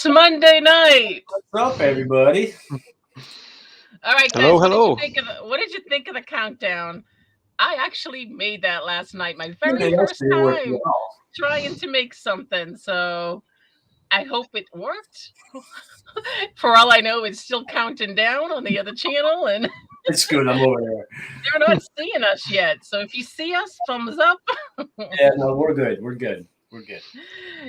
It's Monday night. What's up, everybody? All right, guys. Hello. What did you think of the countdown? I actually made that last night. My Yeah, very first they work time well. trying to make something. So I hope it worked. For all I know, it's still counting down on the other channel, and It's good. I'm over there. they're not seeing us yet. So if you see us, thumbs up. Yeah, no, we're good. We're good. We're good.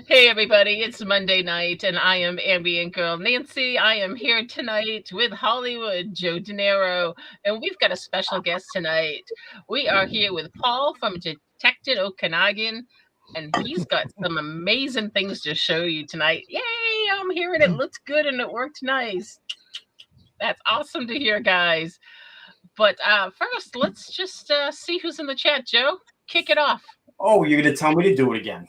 Hey everybody, it's Monday night and I am ambient girl Nancy. I am here tonight with Hollywood Joe De Niro, and we've got a special guest tonight. We are here with Paul from Detected Okanagan, and he's got some amazing things to show you tonight. Yay, I'm hearing it looks good and it worked nice. That's awesome to hear, guys. But first, let's just see who's in the chat. Joe, kick it off. Oh, you're gonna tell me to do it again?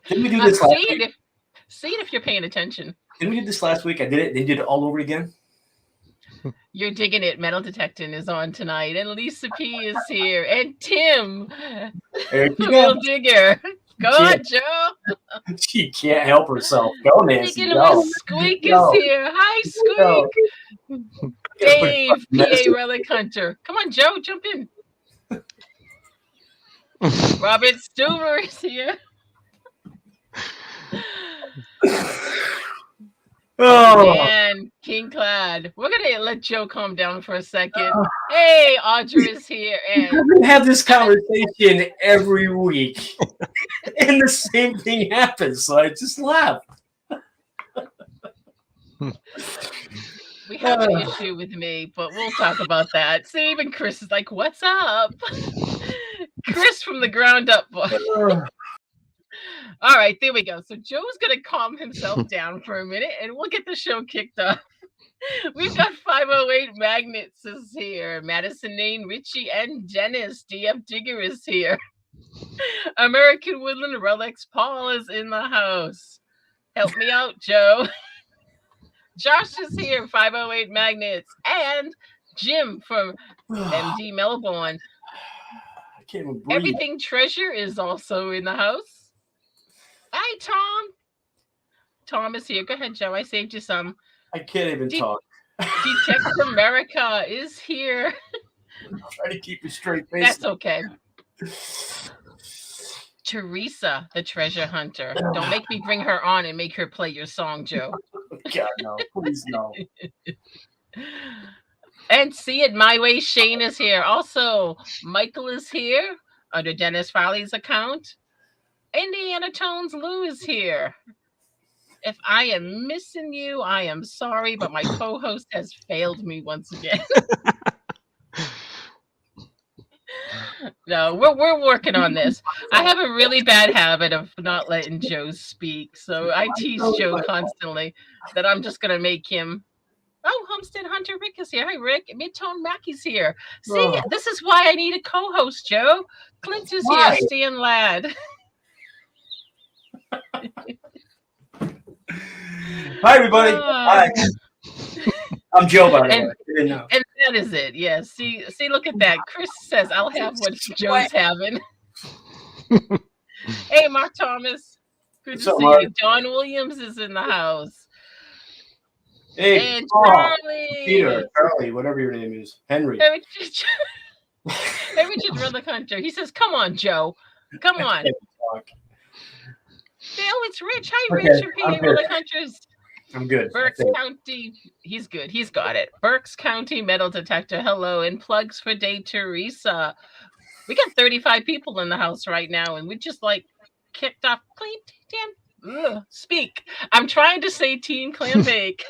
Didn't we do this last week? See it if you're paying attention. Didn't we do this last week? I did it. They did it all over again. You're digging it. Metal Detecting is on tonight, and Lisa P is here, and Tim, There you Real go. Digger. Go on, Joe. She can't help herself. Go, Nancy. Speaking Go. of Squeak Go. is here. Hi, Go. Squeak. Gotta put Dave, fucking medicine. PA Relic Hunter. Come on, Joe, jump in. Robert Stuber is here. Oh, And King Clad. We're gonna let Joe calm down for a second. Hey, Audra is here, and we have this conversation every week, and the same thing happens. So I just laugh. we have an issue with me, but we'll talk about that. See, even Chris is like, "What's up?" Chris from the ground up. All right, there we go. So Joe's gonna calm himself down for a minute, and we'll get the show kicked off. We've got 508 Magnets is here. Madison Nain, Richie, and Dennis. DF Digger is here. American Woodland Relics Paul is in the house. Help me out, Joe. Josh is here, 508 Magnets. And Jim from MD Melbourne. I can't even breathe. Everything Treasure is also in the house. Hi, Tom. Tom is here. Go ahead, Joe. I saved you some. I can't even talk. Detective America is here. I'm trying to keep a straight face. That's okay. Teresa, the treasure hunter. Don't make me bring her on and make her play your song, Joe. God, no. Please, no. And See It My Way, Shane is here. Also, Michael is here under Dennis Farley's account. Indiana Tones Lou is here. If I am missing you, I am sorry, but my co-host has failed me once again. No, we're working on this. I have a really bad habit of not letting Joe speak, so I tease Joe constantly that I'm just gonna make him. Oh, Homestead Hunter Rick is here. Hi, Rick. Midtone Mackey's here. See, this is why I need a co-host, Joe. Clint is here. Stan Ladd. Hi, everybody. Hi. I'm Joe, by the way. I didn't know. And that is it. Yeah. See, look at that. Chris says, I'll have what Joe's having. Hey, Mark Thomas. Good to see you. Don Williams is in the house. Hey, and Charlie. Peter, Charlie, whatever your name is. Henry. Hey, Richard Relic Hunter. He says, come on, Joe. Come on. Oh, it's Rich. Hi, Okay, Rich. PA Relic Hunters. I'm good. Berks County. He's good. He's got it. Berks County Metal Detector. Hello. And plugs for Day Teresa. We got 35 people in the house right now, and we just kicked off. Speak. I'm trying to say Team Clam Bake.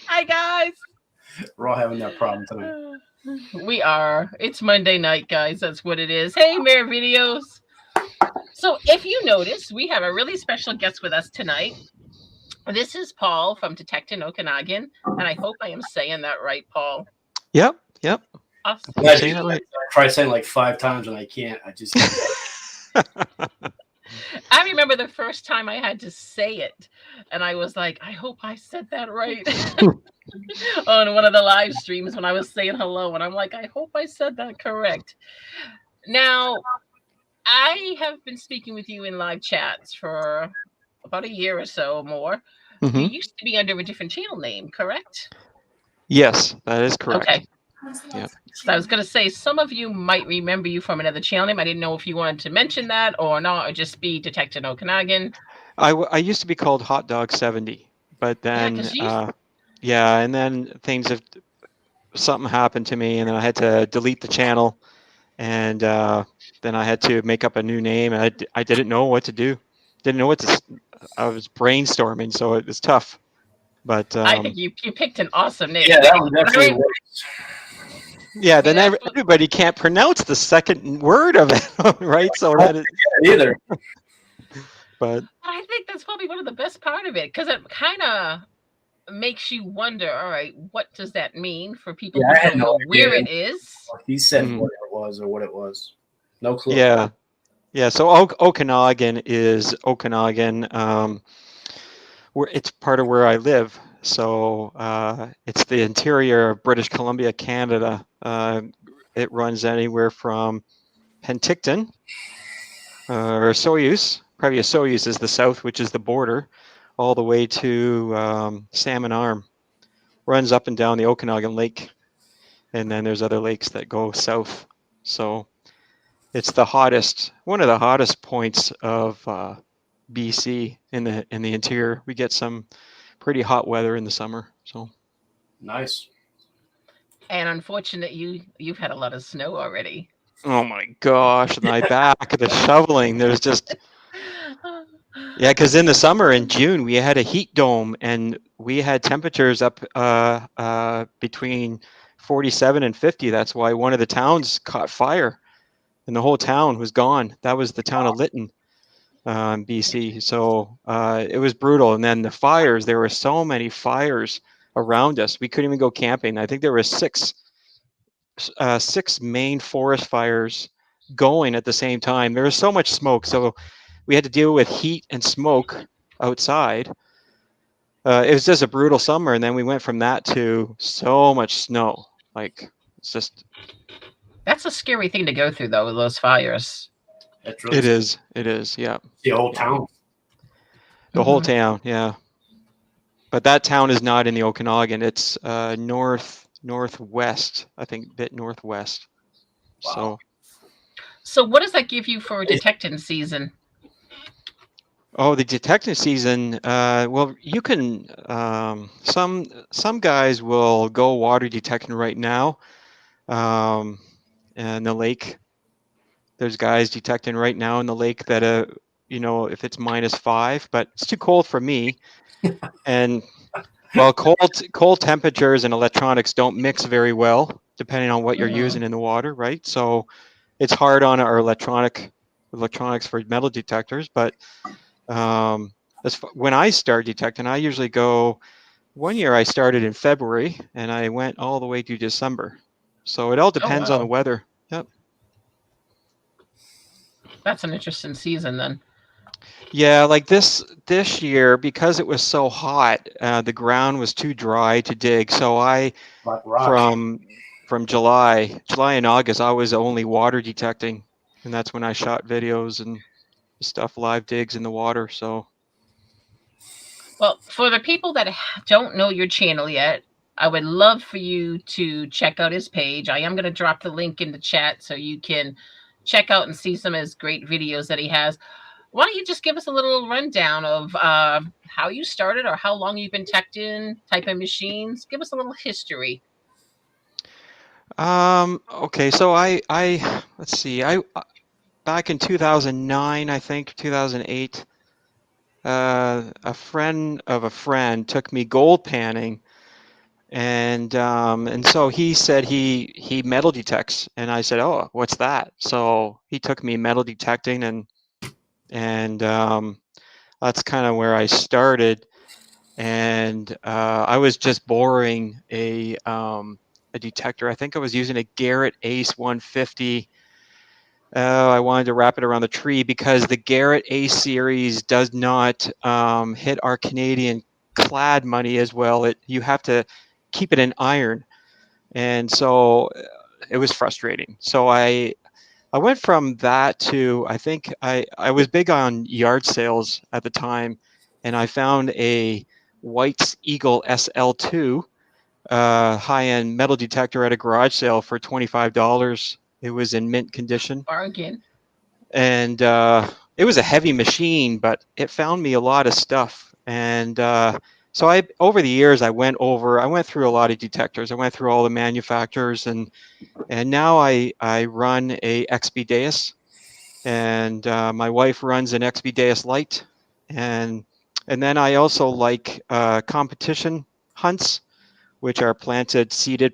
Hi, guys. We're all having that problem tonight. We are. It's Monday night, guys. That's what it is. Hey, Mayor Videos. So if you notice, we have a really special guest with us tonight. This is Paul from Detecting Okanagan, and I hope I am saying that right, Paul. Yep. Awesome. I try saying like 5 times and I can't. I just I remember the first time I had to say it, and I was like, I hope I said that right. On one of the live streams when I was saying hello, and I'm like, I hope I said that correct. Now, I have been speaking with you in live chats for about a year or so or more. You Mm-hmm. used to be under a different channel name, correct? Yes, that is correct. Okay. Yeah. So I was going to say, some of you might remember you from another channel name. I didn't know if you wanted to mention that or not, or just be Detective Okanagan. I used to be called Hot Dog 70, but Yeah, then because you. yeah, and then something happened to me, and then I had to delete the channel, and then I had to make up a new name, and I didn't know what to do, didn't know what to. I was brainstorming, so it was tough. But I think you picked an awesome name. Yeah, that one definitely works. yeah, then That's what, everybody can't pronounce the second word of it, right? So I don't that is, get it either. but I think that's probably one of the best part of it, because it kind of makes you wonder, all right, what does that mean for people Yeah, who I had don't no know where idea. it is? He said mm, what it was or what it was. No clue. yeah, yeah. So Okanagan is Okanagan. It's part of where I live. So it's the interior of British Columbia, Canada. It runs anywhere from Penticton or Soyuz. Probably Soyuz is the south, which is the border, all the way to Salmon Arm. Runs up and down the Okanagan Lake, and then there's other lakes that go south. So it's one of the hottest points of BC in the interior. We get some pretty hot weather in the summer. So Nice. And unfortunate, you've had a lot of snow already. oh my gosh, my back, the shoveling. There's just yeah, because in the summer in June we had a heat dome and we had temperatures up between 47 and 50. That's why one of the towns caught fire and the whole town was gone. That was the town of Lytton, BC. So it was brutal. And then the fires, there were so many fires around us. We couldn't even go camping. I think there were six main forest fires going at the same time. There was so much smoke. So we had to deal with heat and smoke outside. It was just a brutal summer. And then we went from that to so much snow. Like it's just. That's a scary thing to go through, though, with those fires. That's really It is. It is. Yeah. the whole Yeah. town. The whole town. Yeah. But that town is not in the Okanagan. It's northwest. I think a bit northwest. Wow. So what does that give you for detecting season? Oh, the detective season. Well, you can. Some guys will go water detecting right now, in the lake. There's guys detecting right now in the lake that if it's -5, but it's too cold for me. And well, cold temperatures and electronics don't mix very well, depending on what you're using in the water, right? So it's hard on our electronics for metal detectors. But when I start detecting, I usually go. One year I started in February and I went all the way to December. So it all depends on the weather. Yep. That's an interesting season then. Yeah, like this year, because it was so hot, the ground was too dry to dig. So Like rock. from July and August, I was only water detecting, and that's when I shot videos and stuff, live digs in the water. So Well, for the people that don't know your channel yet, I would love for you to check out his page. I am going to drop the link in the chat so you can check out and see some of his great videos that he has. Why don't you just give us a little rundown of how you started or how long you've been detecting, type of machines? Give us a little history. okay, so I let's see, I back in 2009, I think 2008, a friend of a friend took me gold panning. And so he said he metal detects, and I said, "Oh, what's that?" So he took me metal detecting, and that's kind of where I started. And I was just boring a detector. I think I was using a Garrett Ace 150. I wanted to wrap it around the tree because the Garrett Ace series does not hit our Canadian clad money as well. You have to keep it in iron. And so it was frustrating. So I went from that to, I think I was big on yard sales at the time, and I found a White's Eagle SL2 high-end metal detector at a garage sale for $25. It was in mint condition. Bargain. And it was a heavy machine, but it found me a lot of stuff. And so over the years, I went through a lot of detectors. I went through all the manufacturers, and now I run a XB Deus, and my wife runs an XB Deus Lite, and then I also like competition hunts, which are planted, seeded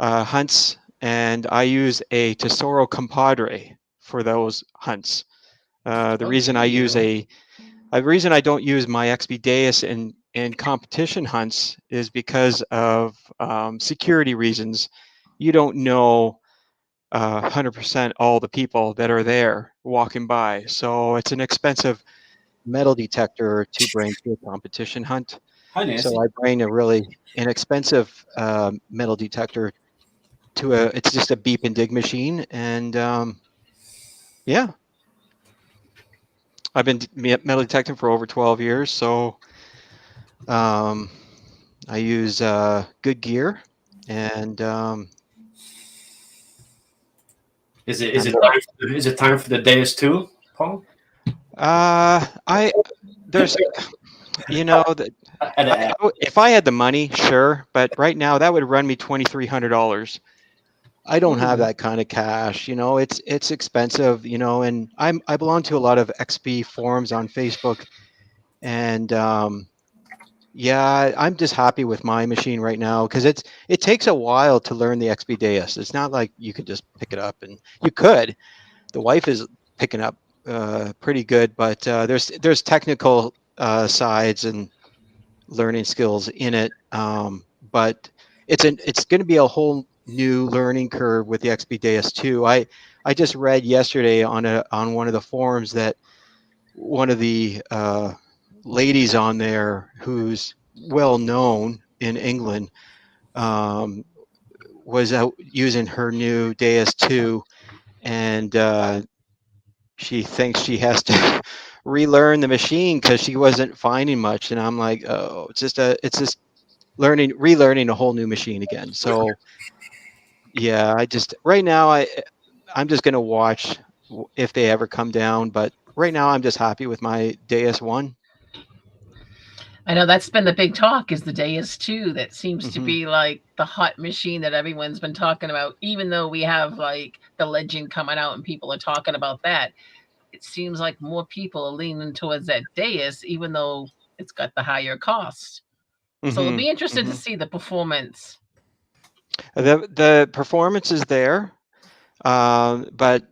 hunts, and I use a Tesoro Compadre for those hunts. The reason I don't use my XB Deus in competition hunts is because of security reasons. You don't know 100% all the people that are there walking by, so it's an expensive metal detector to bring to a competition hunt. Hi, Nancy. So I bring a really inexpensive metal detector it's just a beep and dig machine, and yeah, I've been metal detecting for over 12 years, so I use good gear, and is it time for the Deus too, Paul? There's if I had the money, sure, but right now that would run me $2,300. I don't have that kind of cash, it's expensive, and I belong to a lot of XP forums on Facebook, and yeah, I'm just happy with my machine right now because it takes a while to learn the XP Deus. It's not like you could just pick it up, and you could. The wife is picking up pretty good, but there's technical sides and learning skills in it, but it's going to be a whole new learning curve with the XP Deus 2. I just read yesterday on one of the forums that one of the ladies on there who's well known in England was out using her new Deus 2, and she thinks she has to relearn the machine because she wasn't finding much. And I'm like, oh, it's just relearning a whole new machine again. So yeah, right now I'm just gonna watch if they ever come down. But right now I'm just happy with my Deus 1. I know that's been the big talk is the Deus 2. That seems to be like the hot machine that everyone's been talking about, even though we have like the Legend coming out and people are talking about that. It seems like more people are leaning towards that Deus, even though it's got the higher cost. So it'll be interested to see the performance. The performance is there, but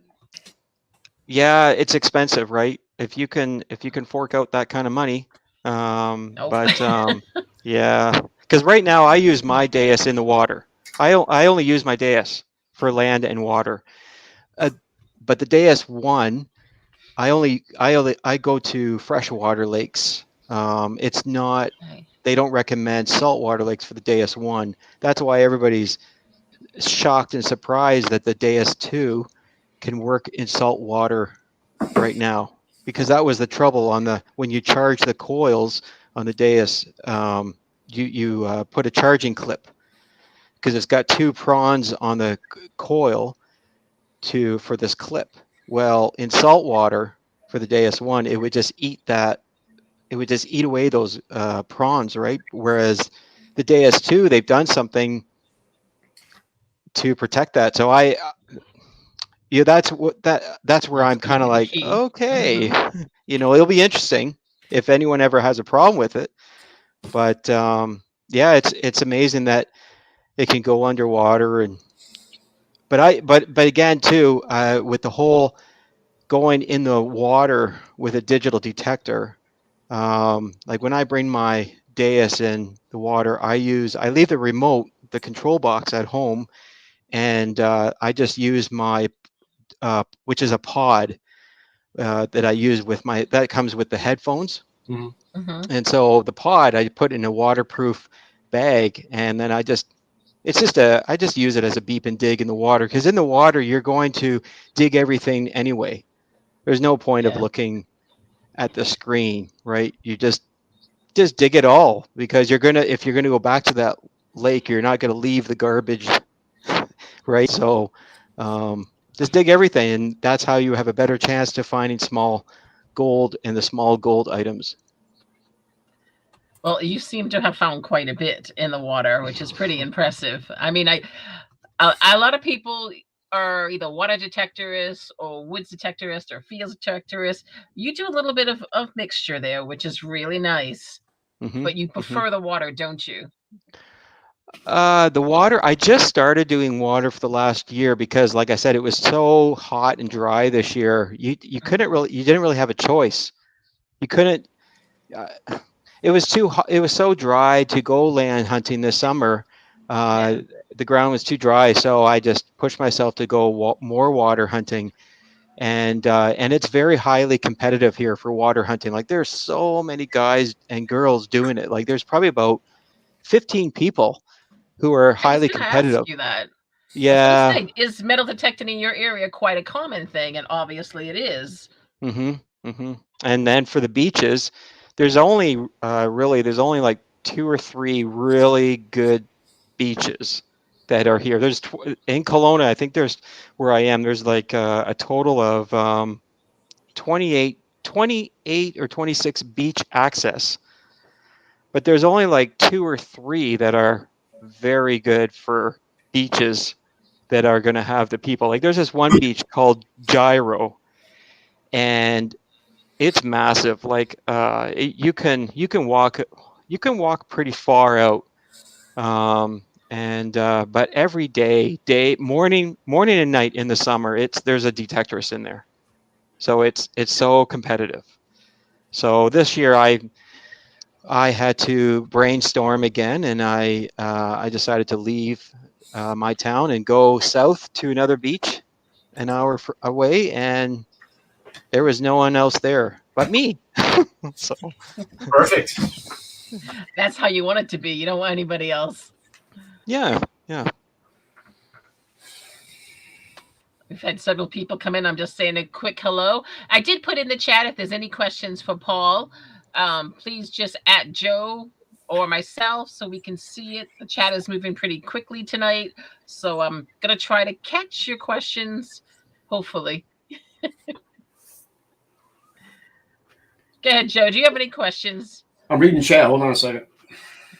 yeah, it's expensive, right? If you can fork out that kind of money, but yeah, because right now I use my Deus in the water. I only use my Deus for land and water, but the Deus 1, I go to freshwater lakes. It's not. They don't recommend saltwater lakes for the Deus 1. That's why everybody's shocked and surprised that the Deus 2 can work in salt water right now, because that was the trouble when you charge the coils on the Deus. You put a charging clip because it's got 2 prongs on the coil for this clip. Well, in salt water for the Deus 1, it would just eat that. It would just eat away those prongs, right? Whereas the Deus 2, they've done something to protect that. So that's where I'm kind of like, okay, it'll be interesting if anyone ever has a problem with it. But yeah, it's amazing that it can go underwater, but again too, with the whole going in the water with a digital detector, like when I bring my Deus in the water, I leave the remote, the control box at home, and I just use my which is a pod that I use that comes with the headphones. And so the pod I put in a waterproof bag, and then I just use it as a beep and dig in the water, because in the water you're going to dig everything anyway. There's no point of looking at the screen, right? You just dig it all, because if you're gonna go back to that lake, you're not gonna leave the garbage, right? So just dig everything, and that's how you have a better chance to finding small gold and the small gold items. Well, you seem to have found quite a bit in the water, which is pretty impressive. I mean, a lot of people are either water detectorists or woods detectorists or fields detectorists. You do a little bit of mixture there, which is really nice. Mm-hmm, But you mm-hmm. prefer the water, don't you? The water, I just started doing water for the last year because, like I said, it was so hot and dry this year. You didn't really have a choice. You couldn't. Uh, it was too hot. It was so dry to go land hunting this summer. Yeah. The ground was too dry, so I just pushed myself to go more water hunting, and it's very highly competitive here for water hunting. Like there's so many guys and girls doing it. Like there's probably about 15 people who are I was highly going to ask competitive. you that. I was going to Yeah. say, is metal detecting in your area quite a common thing? And obviously it is. Mm-hmm. Mm-hmm. And then for the beaches, there's only there's only like 2 or 3 really good beaches that are here. In Kelowna, I think there's where I am. There's like a total of 28 or 26 beach access, but there's only like 2 or 3 that are very good for beaches that are going to have the people. Like there's this one beach called Gyro, and it's massive. Like you can walk pretty far out, and but every day morning and night in the summer, there's a detectorist in there, so it's so competitive. So this year I had to brainstorm again, and I decided to leave my town and go south to another beach an hour away, and there was no one else there but me. So Perfect. That's how you want it to be. You don't want anybody else. yeah. We've had several people come in. I'm just saying a quick hello. I did put in the chat if there's any questions for Paul. Please just at Joe or myself so we can see it. The chat is moving pretty quickly tonight. So I'm going to try to catch your questions, hopefully. Go ahead, Joe. Do you have any questions? I'm reading chat. Hold on a second.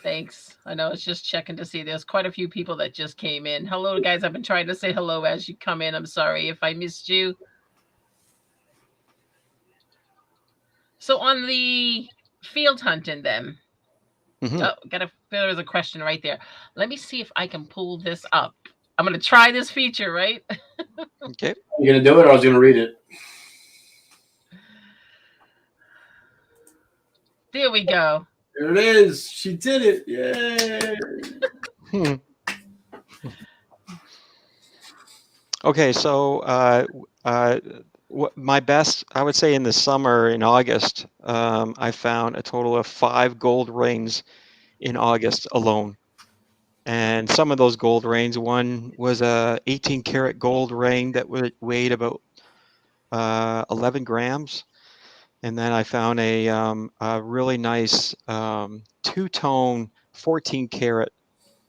Thanks. I know it's just checking to see. There's quite a few people that just came in. Hello, guys. I've been trying to say hello as you come in. I'm sorry if I missed you. So on the field hunting then, there's a question right there. Let me see if I can pull this up. I'm going to try this feature, right? Okay. You gonna do it, or I was gonna read it? There we go. There it is. She did it. Yay. Okay, so my best, I would say, in the summer in August, I found a total of 5 gold rings in August alone. And some of those gold rings, one was a 18 karat gold ring that weighed about 11 grams. And then I found a really nice 2-tone 14 karat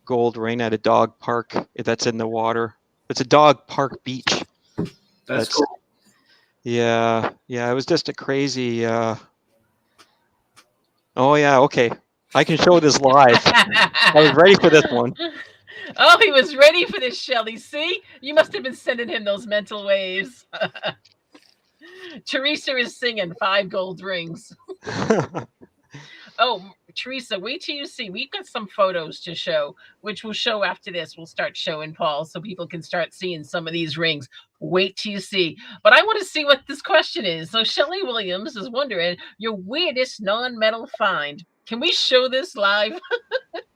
gold ring at a dog park that's in the water. It's a dog park beach. That's cool. Yeah. It was just a crazy. Oh yeah. Okay, I can show this live. I was ready for this one. Oh, he was ready for this, Shelly. See, you must have been sending him those mental waves. Teresa is singing 5 gold rings. Oh, Teresa, wait till you see. We've got some photos to show, which we'll show after this. We'll start showing Paul so people can start seeing some of these rings. Wait till you see. But I want to see what this question is. So Shelly Williams is wondering your weirdest non-metal find. Can we show this live?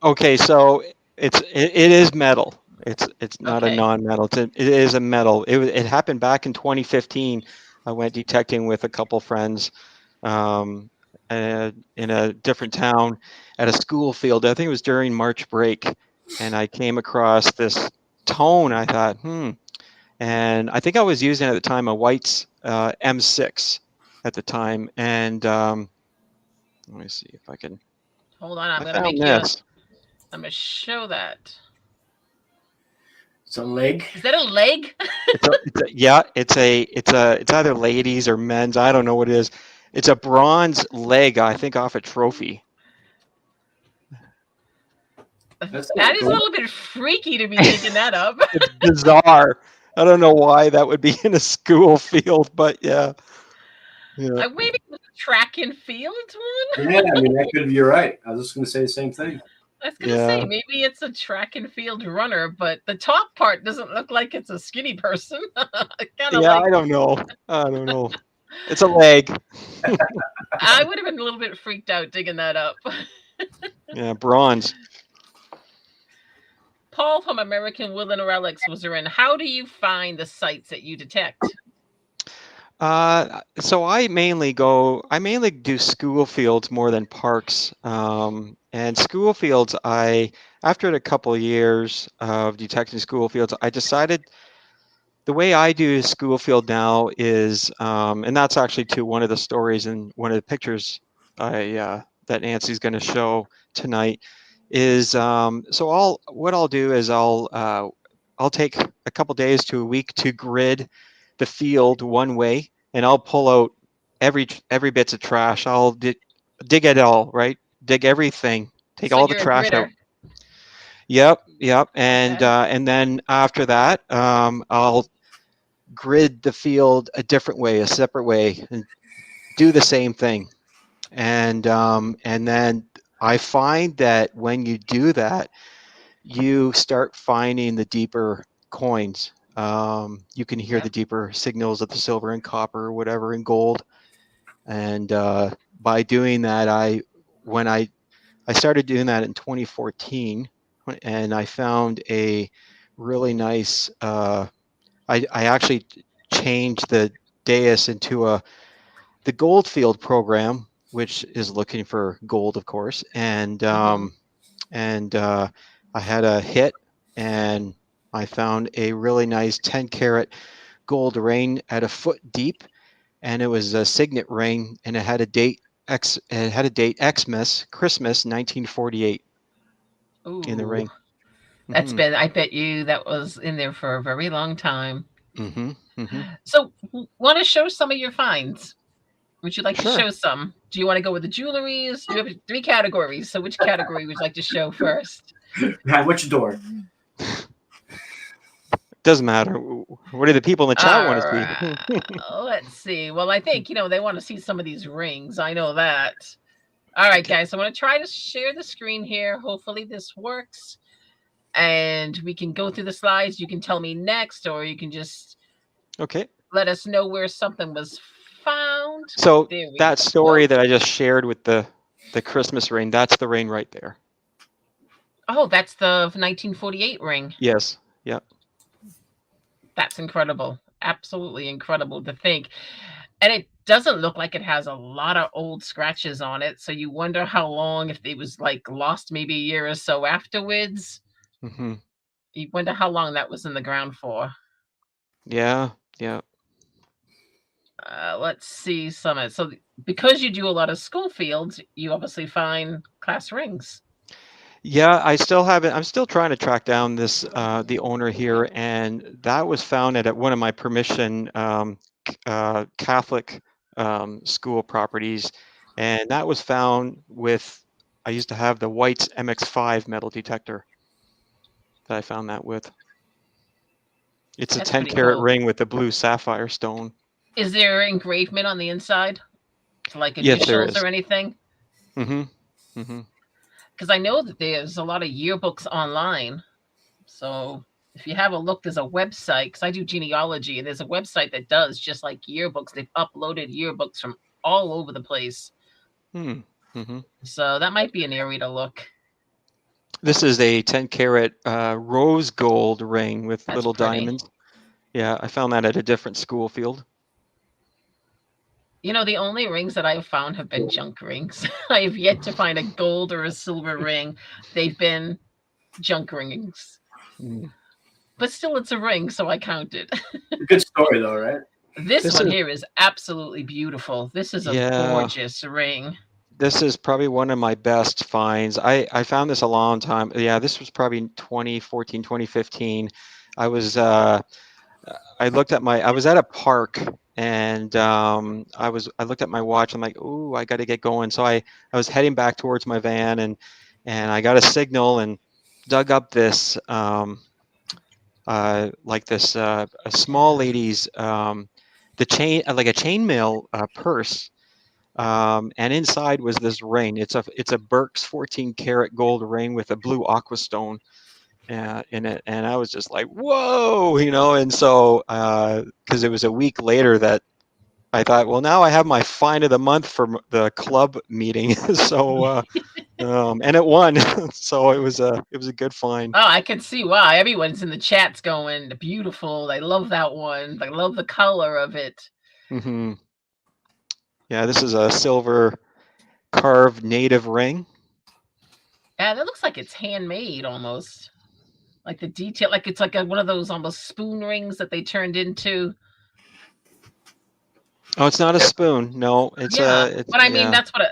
Okay, so it is metal. It's not a non-metal. It is a metal. It happened back in 2015. I went detecting with a couple friends in a different town at a school field. I think it was during March break, and I came across this tone. I thought, and I think I was using at the time a White's M6, at the time, and let me see if I can. Hold on, I'm I gonna found make you. this. I'm gonna show that. It's a leg. Is that a leg? It's either ladies or men's. I don't know what it is. It's a bronze leg, I think, off a trophy. That's That is a cool. little bit freaky to be digging that up. It's bizarre. I don't know why that would be in a school field, but yeah. Maybe it was a track and field one. Yeah, I mean that could be. You're right. I was just going to say the same thing. I was gonna say maybe it's a track and field runner, but the top part doesn't look like it's a skinny person. Kind of Yeah, like I don't know. It's a leg. I would have been a little bit freaked out digging that up. Yeah, bronze. Paul from American Woodland Relics was in. How do you find the sites that you detect? So I mainly do school fields more than parks. And school fields, after a couple of years of detecting school fields, I decided the way I do school field now is, and that's actually to one of the stories and one of the pictures that Nancy's going to show tonight is, what I'll do is I'll take a couple days to a week to grid the field one way, and I'll pull out every bits of trash. I'll dig it all, right? Dig everything, take So all the you're a trash out. gritter. Yep. And Okay. and then after that, I'll grid the field a different way, a separate way, and do the same thing. And then I find that when you do that, you start finding the deeper coins. You can hear the deeper signals of the silver and copper or whatever and gold. And by doing that, when I started doing that in 2014, and I found a really nice. I actually changed the dais into the Goldfield program, which is looking for gold, of course, and I had a hit, and I found a really nice 10 karat gold ring at a foot deep, and it was a signet ring, and it had a date Xmas, Christmas 1948 in the Ooh, ring. that's Hmm. been. I bet you that was in there for a very long time. Hmm. Hmm. So, want to show some of your finds? Would you like to Sure. show some? Do you want to go with the jewelries? You have 3 categories. So, which category would you like to show first? Which door? Doesn't matter. What do the people in the chat want to see? Let's see. Well, I think they want to see some of these rings. I know that. All right, guys. I'm going to try to share the screen here. Hopefully, this works, and we can go through the slides. You can tell me next, or you can just let us know where something was found. So There we that go. story that I just shared with the Christmas ring, that's the ring right there. Oh, that's the 1948 ring. Yes. Yep. That's incredible. Absolutely incredible to think. And it doesn't look like it has a lot of old scratches on it. So you wonder how long, if it was like lost maybe a year or so afterwards. Mm-hmm. You wonder how long that was in the ground for. Yeah. Yeah. Let's see some of it. So because you do a lot of school fields, you obviously find class rings. Yeah, I still haven't. I'm still trying to track down this the owner here, and that was found at one of my permission Catholic school properties, and that was found with. I used to have the White's MX5 metal detector that I found that with. It's That's a 10 pretty karat cool. ring with a blue sapphire stone. Is there engravement on the inside? Like Yes, there initials is. or anything? Mm-hmm. Mm-hmm. Because I know that there's a lot of yearbooks online. So if you have a look, there's a website, because I do genealogy, and there's a website that does just like yearbooks. They've uploaded yearbooks from all over the place. Mm-hmm. So that might be an area to look. This is a 10 karat rose gold ring with That's little pretty. diamonds. Yeah, I found that at a different school field. The only rings that I've found have been junk rings. I have yet to find a gold or a silver ring. They've been junk rings. But still, it's a ring, so I count it. Good story, though, right? This This one is here is absolutely beautiful. This is a yeah. gorgeous ring. This is probably one of my best finds. I found this a long time. Yeah, this was probably 2014, 2015. I was I looked at I was at a park and I looked at my watch. I'm like, ooh, I got to get going. So I was heading back towards my van and I got a signal and dug up this like this a small lady's the chain like a chainmail purse, and inside was this ring. It's a Burke's 14 karat gold ring with a blue aqua stone in it, and I was just like, whoa, you know. And so because it was a week later that I thought, well, now I have my find of the month for the club meeting. So and it won. So it was a good find. Oh, I can see why. Everyone's in the chats going, beautiful. They love that one. They love the color of it. Hmm. Yeah, this is a silver carved native ring. Yeah, that looks like it's handmade almost. Like the detail, like it's like one of those almost spoon rings that they turned into. Oh, it's not a spoon. No, Yeah, it's but I mean, yeah. that's what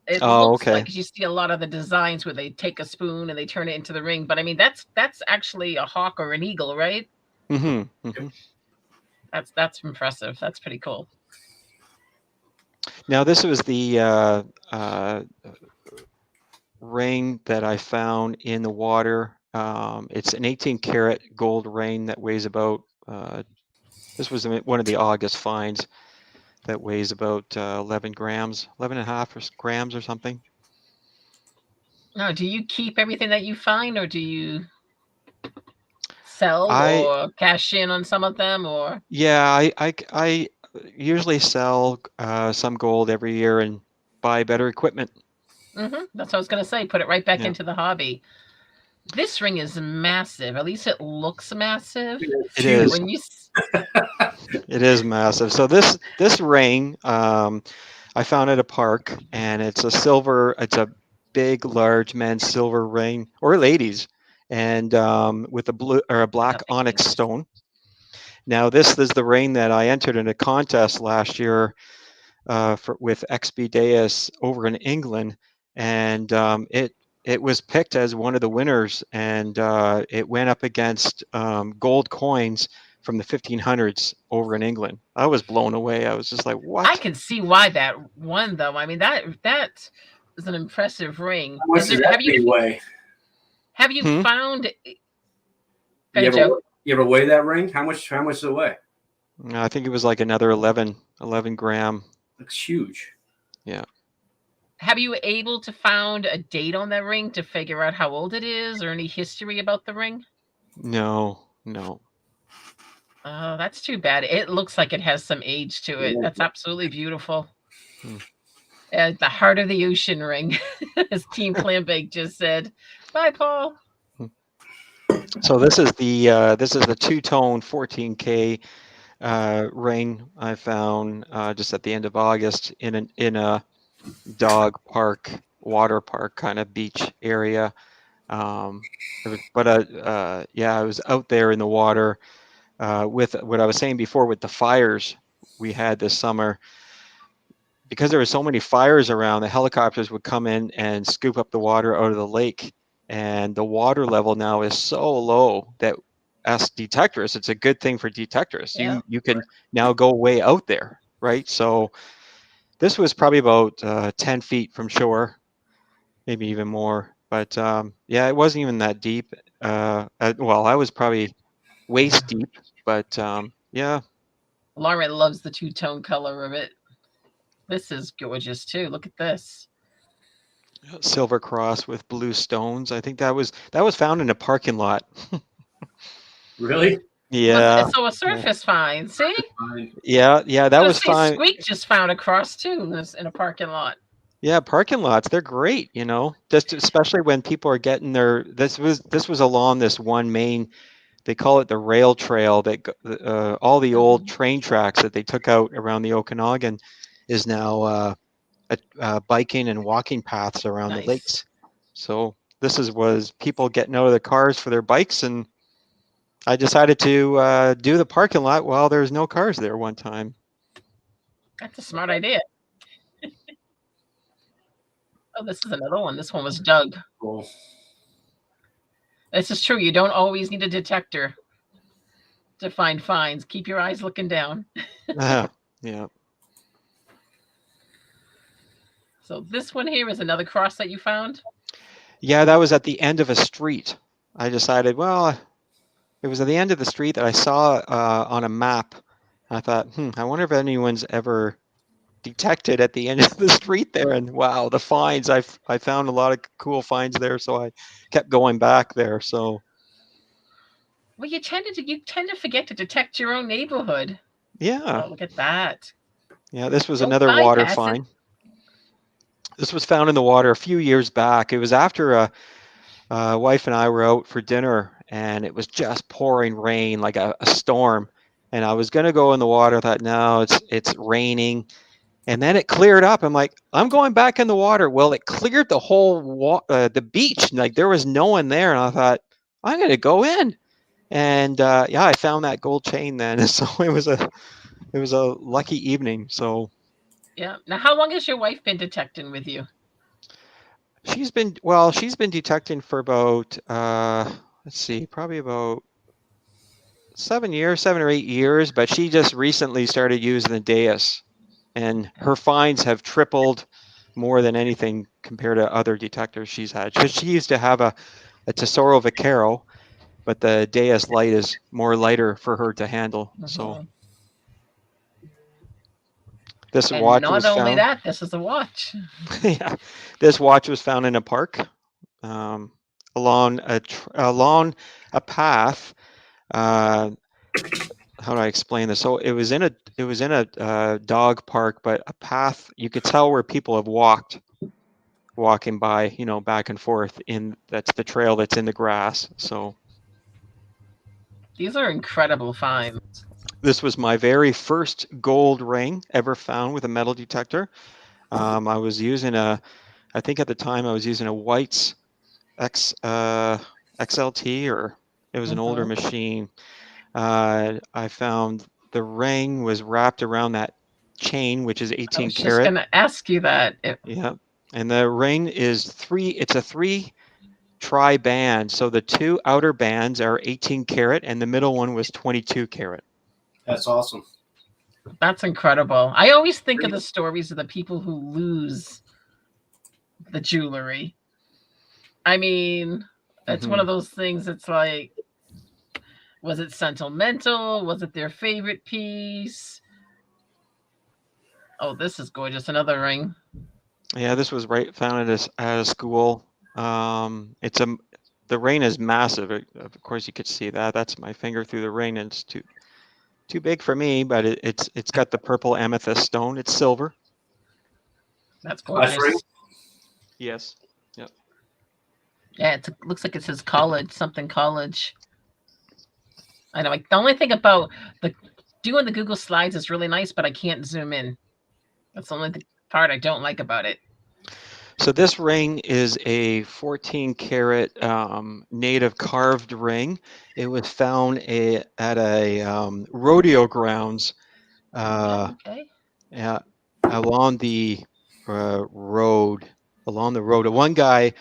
it Oh, looks okay. like. You see a lot of the designs where they take a spoon and they turn it into the ring. But I mean, that's actually a hawk or an eagle, right? Mm-hmm. Mm-hmm. That's impressive. That's pretty cool. Now, this was the ring that I found in the water. It's an 18 karat gold ring that weighs about, this was one of the August finds that weighs about 11 grams, 11 and a half grams or something. Now, do you keep everything that you find, or do you sell I, or cash in on some of them, or? yeah, I usually sell some gold every year and buy better equipment. That's what I was going to say. Put it right back Yeah, into the hobby. This ring is massive. At least it looks massive. It's it huge. is. When you It is massive. So this ring, I found at a park, and it's a silver. It's a big, large men's silver ring, or ladies, and with a blue or a black nothing onyx is. stone. Now this is the ring that I entered in a contest last year with Expedeus over in England, and it was picked as one of the winners, and it went up against gold coins from the 1500s over in England. I was blown away. I was just like, I "What?" can see why that won, though. I mean, that is an impressive ring. How much Is does there? that thing weigh? Have you Hmm? found? Go You ahead, ever Joe. you ever weigh that ring? How much does it weigh? I think it was like another 11 gram. It's huge. Yeah. Have you able to found a date on that ring to figure out how old it is, or any history about the ring? No, no. Oh, that's too bad. It looks like it has some age to it. That's Yeah. absolutely beautiful. Hmm. The heart of the ocean ring, as Team Clambake just said. Bye, Paul. So this is the two-tone 14K ring I found just at the end of August in a dog park, water park kind of beach area. Yeah, I was out there in the water with what I was saying before with the fires we had this summer. Because there were so many fires around, the helicopters would come in and scoop up the water out of the lake. And the water level now is so low that as detectors, it's a good thing for detectors. Yeah. You can now go way out there, right? So this was probably about 10 feet from shore, maybe even more. But yeah, it wasn't even that deep. Well, I was probably waist deep, but yeah. Lauren loves the two-tone color of it. This is gorgeous too. Look at this. Silver cross with blue stones. I think that was found in a parking lot. Really? Yeah, So a yeah, surface find. See? Fine. yeah. That I was was say fine. Squeak just found a cross too in a parking lot. Yeah, parking lots, they're great, you know, just especially when people are getting their, this was along this one main, they call it the rail trail that all the old train tracks that they took out around the Okanagan is now biking and walking paths around the Nice. lakes. So this was people getting out of their cars for their bikes and I decided to do the parking lot while there's no cars there one time. That's a smart idea. Oh, this is another one. This one was Doug. Cool. This is true. You don't always need a detector to find finds. Keep your eyes looking down. Yeah. So this one here is another cross that you found? Yeah, that was at the end of a street. I decided, well, it was at the end of the street that I saw on a map. I thought, I wonder if anyone's ever detected at the end of the street there. And wow, the finds! I found a lot of cool finds there, so I kept going back there. So well, you tend to forget to detect your own neighborhood. Yeah. Oh, look at that. Yeah, this was Don't another water bypass it. find. This was found in the water a few years back. It was after a wife and I were out for dinner, and it was just pouring rain, like a storm. And I was gonna go in the water. I thought, no, it's raining. And then it cleared up. I'm like, I'm going back in the water. Well, it cleared the whole the beach. Like there was no one there. And I thought, I'm gonna go in. And yeah, I found that gold chain then. So it was a lucky evening. So Yeah. Now, how long has your wife been detecting with you? she's been detecting for about let's see, probably about 7 or 8 years, but she just recently started using the dais, and her finds have tripled more than anything compared to other detectors she's had. Because she used to have a Tesoro Vaquero, but the dais light is more lighter for her to handle. So this And watch not was only found. that, this is a watch. Yeah, this watch was found in a park, along a path. How do I explain this? So it was in a dog park, but a path you could tell where people have walking by, back and forth. That's the trail that's in the grass. So These are incredible finds. this was my very first gold ring ever found with a metal detector. I was using I think at the time I was using a White's XLT, or it was an older machine. I found the ring was wrapped around that chain, which is 18 I was just karat. going to ask you that. Yeah, and the ring is it's a 3 tri-band. So the 2 outer bands are 18 karat, and the middle one was 22 karat. That's awesome. That's incredible. I always think of the stories of the people who lose the jewelry. I mean, it's one of those things that's like, was it sentimental? Was it their favorite piece? Oh, this is gorgeous. Another ring. Yeah, this was found at a school. The ring is massive. Of course, you could see that. That's my finger through the ring, and it's too big for me. But it's got the purple amethyst stone. It's silver. That's gorgeous. Yes. Yep. Yeah, it looks like it says college, something college. I know. The only thing about doing the Google Slides is really nice, but I can't zoom in. That's the only part I don't like about it. So this ring is a 14 karat native carved ring. It was found at a rodeo grounds. Okay. Yeah, along the road. One guy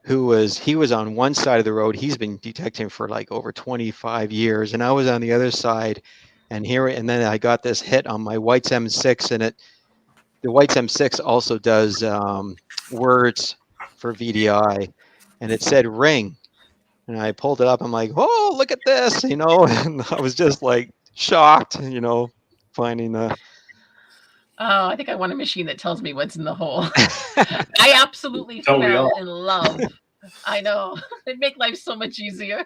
he was on one side of the road. He's been detecting for like over 25 years, and I was on the other side. And then I got this hit on my White's M6, and the White's M6 also does words for VDI, and it said ring. And I pulled it up. I'm like, oh, look at this, and I was just like shocked, finding the. Oh, I think I want a machine that tells me what's in the hole. I absolutely fell in love. I know. It'd make life so much easier.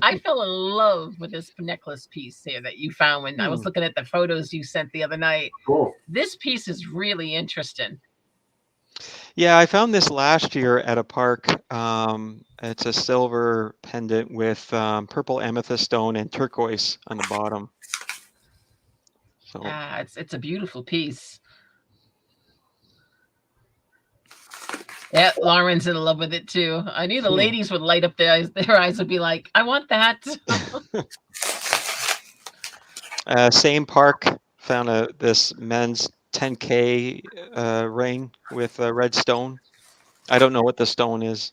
I fell in love with this necklace piece here that you found when I was looking at the photos you sent the other night. Cool. This piece is really interesting. Yeah, I found this last year at a park. It's a silver pendant with purple amethyst stone and turquoise on the bottom. So it's a beautiful piece. Yeah, Lauren's in love with it too. I knew the ladies would light up their eyes would be like, I want that. Same park found this men's 10K ring with a red stone. I don't know what the stone is.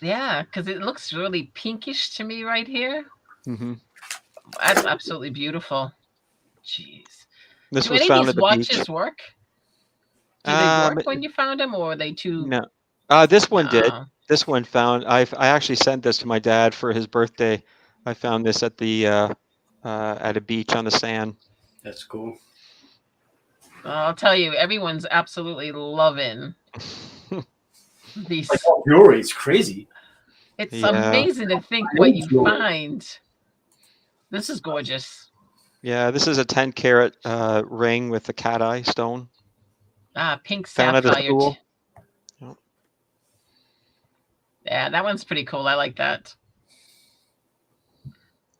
Yeah, because it looks really pinkish to me right here. Hmm. That's absolutely beautiful. Jeez. This Do was any of found these at the beach. watches work? Do they work when you found them, or are they too? No, this one did. No. This one found. I actually sent this to my dad for his birthday. I found this at a beach on the sand. That's cool. I'll tell you, everyone's absolutely loving these. Like all jewelry, it's crazy. It's Yeah. amazing to think what you find. This is gorgeous. Yeah, this is a 10-carat ring with the cat eye stone. Pink Found at a sapphire. school. Yeah, that one's pretty cool. I like that.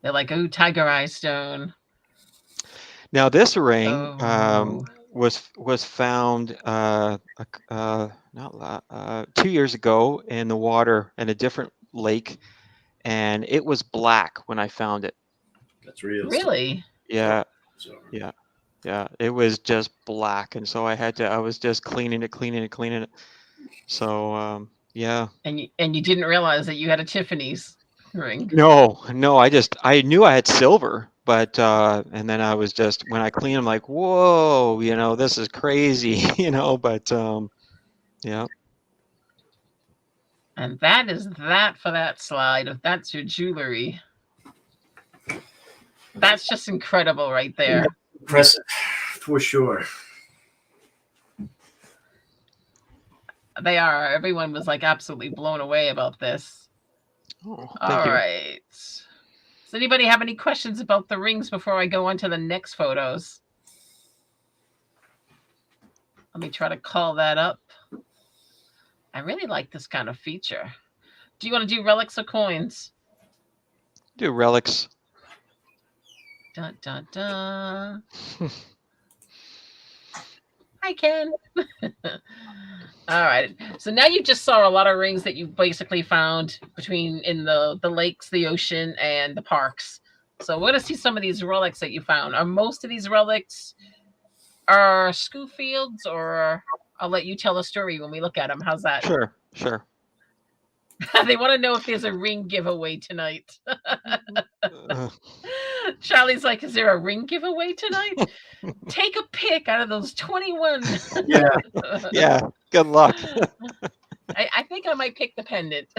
They're like, ooh, tiger eye stone. Now this ring Oh. was found 2 years ago in the water in a different lake, and it was black when I found it. That's real. Really? Yeah. Yeah. It was just black, and so I was just cleaning it. So yeah. And you didn't realize that you had a Tiffany's ring. No, I knew I had silver, but and then I was just when I clean, I'm like, whoa, this is crazy, but yeah. And that is that for that slide. If that's your jewelry, that's just incredible right there. Impressive, for sure. They are. Everyone was like absolutely blown away about this. Oh, All right. Does anybody have any questions about the rings before I go on to the next photos? Let me try to call that up. I really like this kind of feature. Do you want to do relics or coins? Do relics. Dun, dun, dun. Hi, Ken. All right. So now you just saw a lot of rings that you basically found in the lakes, the ocean, and the parks. So we're going to see some of these relics that you found. Are most of these relics are Schofields, or I'll let you tell a story when we look at them. How's that? Sure. They want to know if there's a ring giveaway tonight. Charlie's like, is there a ring giveaway tonight? Take a pick out of those 21. Yeah. Good luck. I think I might pick the pendant.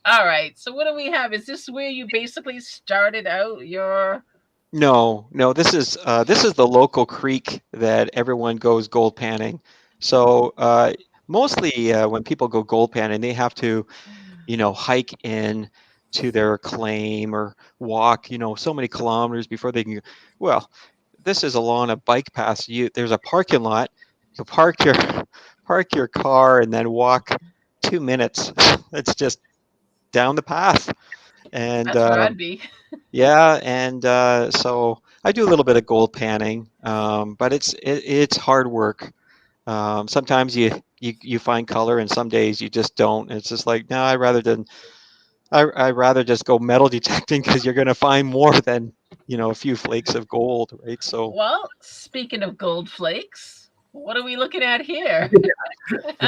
All right. So what do we have? Is this where you basically started out your... No. This is the local creek that everyone goes gold panning. So mostly when people go gold panning, they have to, hike in to their claim or walk, so many kilometers before they can. Well, this is along a bike path. There's a parking lot. You park your car and then walk 2 minutes. It's just down the path. And that's where I'd be. Yeah, and so I do a little bit of gold panning, but it's hard work. Sometimes you find color, and some days you just don't. It's just like, no, I'd rather just go metal detecting because you're going to find more than a few flakes of gold, right? So well, speaking of gold flakes, what are we looking at here?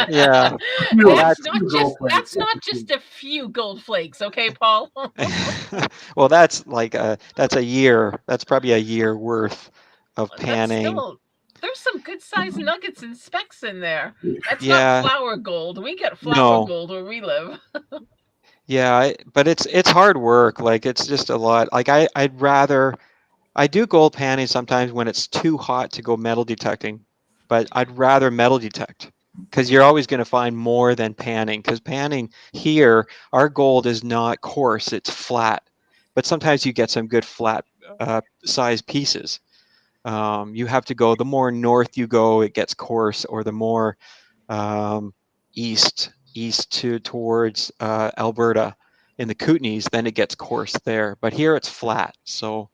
Yeah, that's not just a few gold flakes, okay, Paul? Well, that's a year. That's probably a year worth of panning. There's some good sized nuggets and specks in there. That's Yeah. not flour gold. We get flour gold where we live. Yeah, but it's hard work. Like it's just a lot. Like I do gold panning sometimes when it's too hot to go metal detecting, but I'd rather metal detect because you're always going to find more than panning. Because panning here, our gold is not coarse; it's flat. But sometimes you get some good flat size pieces. You have to go. The more north you go, it gets coarse, or the more east towards Alberta in the Kootenays, then it gets coarse there. But here it's flat. So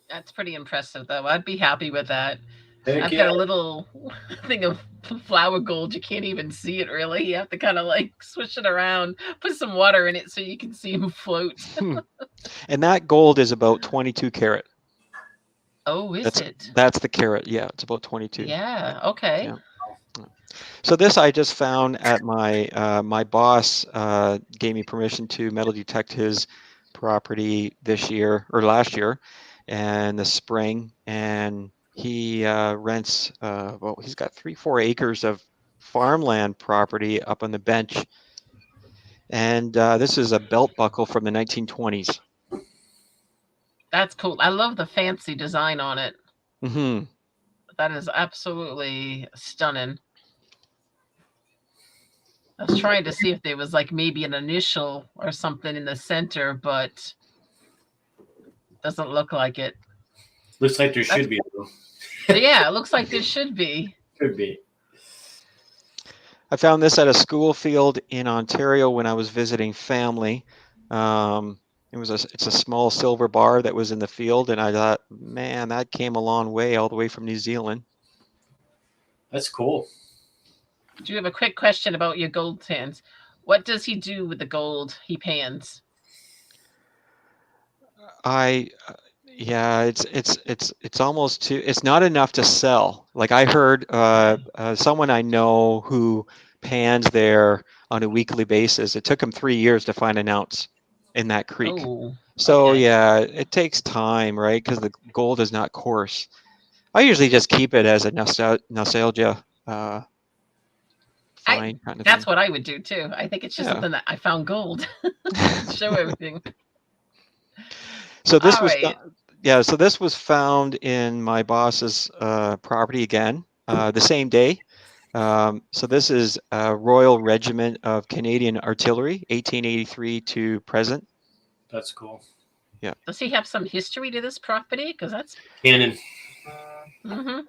that's pretty impressive, though. I'd be happy with that. Heck I've yeah. got a little thing of flour gold. You can't even see it really. You have to kind of like swish it around, put some water in it so you can see him float. And that gold is about 22 karat. Oh, is it? That's the carat. Yeah, it's about 22. Yeah. Okay. Yeah. So this I just found at my boss gave me permission to metal detect his property this year or last year, and the spring, and he rents. Well, he's got 3-4 acres of farmland property up on the bench, and this is a belt buckle from the 1920s. That's cool. I love the fancy design on it. Mm-hmm. That is absolutely stunning. I was trying to see if there was like maybe an initial or something in the center, but doesn't look like it. Looks like there should be, though. Yeah, it looks like there should be. Could be. I found this at a school field in Ontario when I was visiting family. It's a small silver bar that was in the field, and I thought, man, that came a long way, all the way from New Zealand. That's cool. Do you have a quick question about your gold pans? What does he do with the gold he pans? Yeah, it's almost too. It's not enough to sell. Like I heard someone I know who pans there on a weekly basis. It took him 3 years to find an ounce in that creek. Oh, So okay. yeah, it takes time, right? Because the gold is not coarse. I usually just keep it as a nostalgia find kind of That's thing. what I would do too. I think it's just Yeah. something that I found gold. Show everything. So this All was right. so this was found in my boss's property again the same day. So this is a Royal Regiment of Canadian Artillery, 1883 to present. That's cool. Yeah. Does he have some history to this property? Because that's. Cannon. Mm-hmm.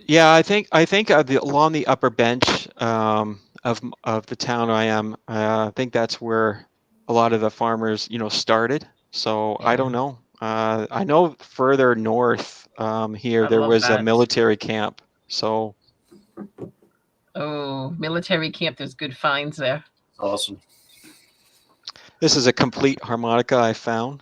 Yeah, I think along the upper bench of the town I am. I think that's where a lot of the farmers, started. So I don't know. I know further north here I there love was a that. military camp. So Oh, military camp. There's good finds there. Awesome. this is a complete harmonica I found.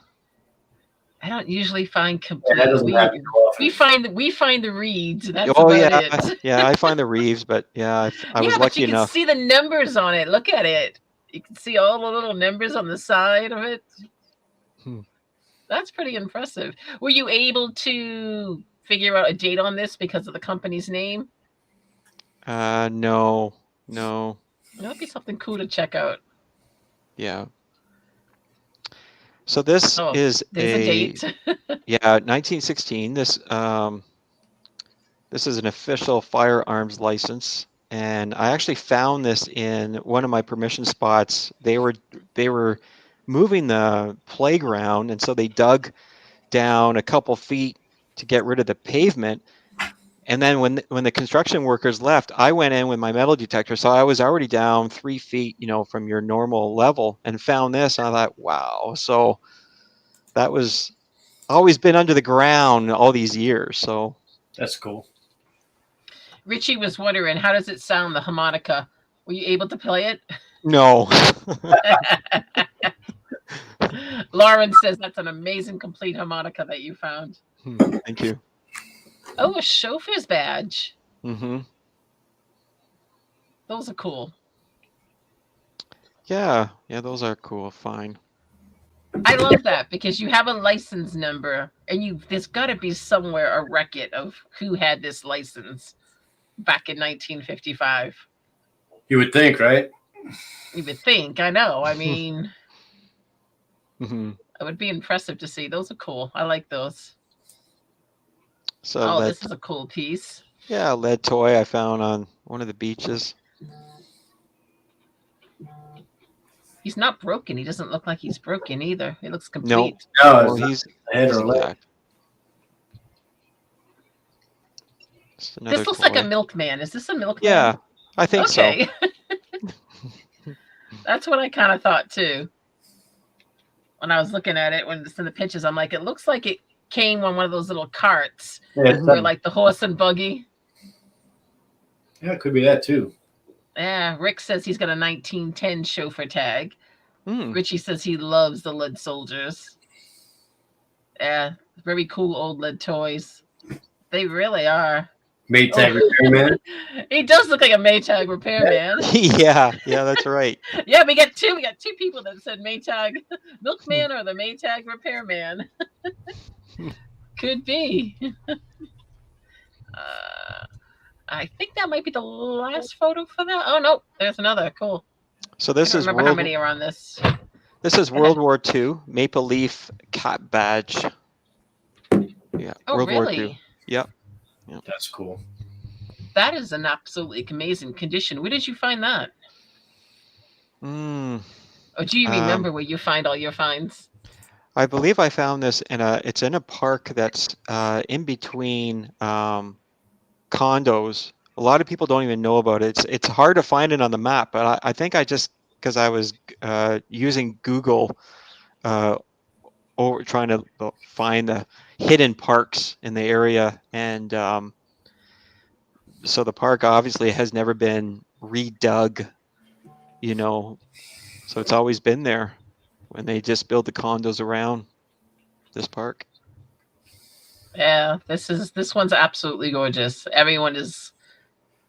I don't usually find Yeah, complete. that doesn't happen too often. We find the reeds. That's Oh about yeah, it. yeah. I find the Reeves, but yeah, I was Yeah, but lucky you can enough. see the numbers on it. Look at it. You can see all the little numbers on the side of it. Hmm. That's pretty impressive. Were you able to figure out a date on this because of the company's name? No. That would be something cool to check out. Yeah. So this is there's a date. 1916. This is an official firearms license, and I actually found this in one of my permission spots. They were moving the playground, and so they dug down a couple feet to get rid of the pavement. And then when the construction workers left, I went in with my metal detector, so I was already down 3 feet, from your normal level, and found this. And I thought, wow. So that was always been under the ground all these years. So that's cool. Richie was wondering, how does it sound, the harmonica? Were you able to play it? No. Lauren says that's an amazing complete harmonica that you found. Thank you. Oh, a chauffeur's badge. Mm-hmm. Those are cool. Yeah, those are cool. Fine. I love that because you have a license number, and there's got to be somewhere a record of who had this license back in 1955. You would think, right? You would think. I know. I mean, Mm-hmm. it would be impressive to see. Those are cool. I like those. So this is a cool piece. Yeah, a lead toy I found on one of the beaches. He's not broken. He doesn't look like he's broken either. He looks complete. No, he's head or leg. This looks like a milkman. Is this a milkman? Yeah, I think so. That's what I kind of thought too. When I was looking at it, when it's in the pictures, I'm like, it looks like came on one of those little carts Yeah, where like the horse and buggy. yeah, it could be that too. Yeah, Rick says he's got a 1910 chauffeur tag. Hmm. Richie says he loves the lead soldiers. Yeah, very cool old lead toys. They really are. Maytag repairman. He does look like a Maytag repairman. Yeah, that's right. Yeah, we got two people that said Maytag milkman or the Maytag repairman. Could be. I think that might be the last photo for that. Oh no, there's another. Cool. So this I is don't remember how many are on this. This is World War II Maple Leaf Cat Badge. Yeah, Oh, World War really? II. Yep. That's cool. That is an absolutely amazing condition. Where did you find that? Mm, Or do you remember where you find all your finds? I believe I found this it's in a park that's in between condos. A lot of people don't even know about it. It's hard to find it on the map, but I think I just, because I was using Google or trying to find the hidden parks in the area, and so the park obviously has never been redug, so it's always been there when they just build the condos around this park. Yeah, this one's absolutely gorgeous. Everyone is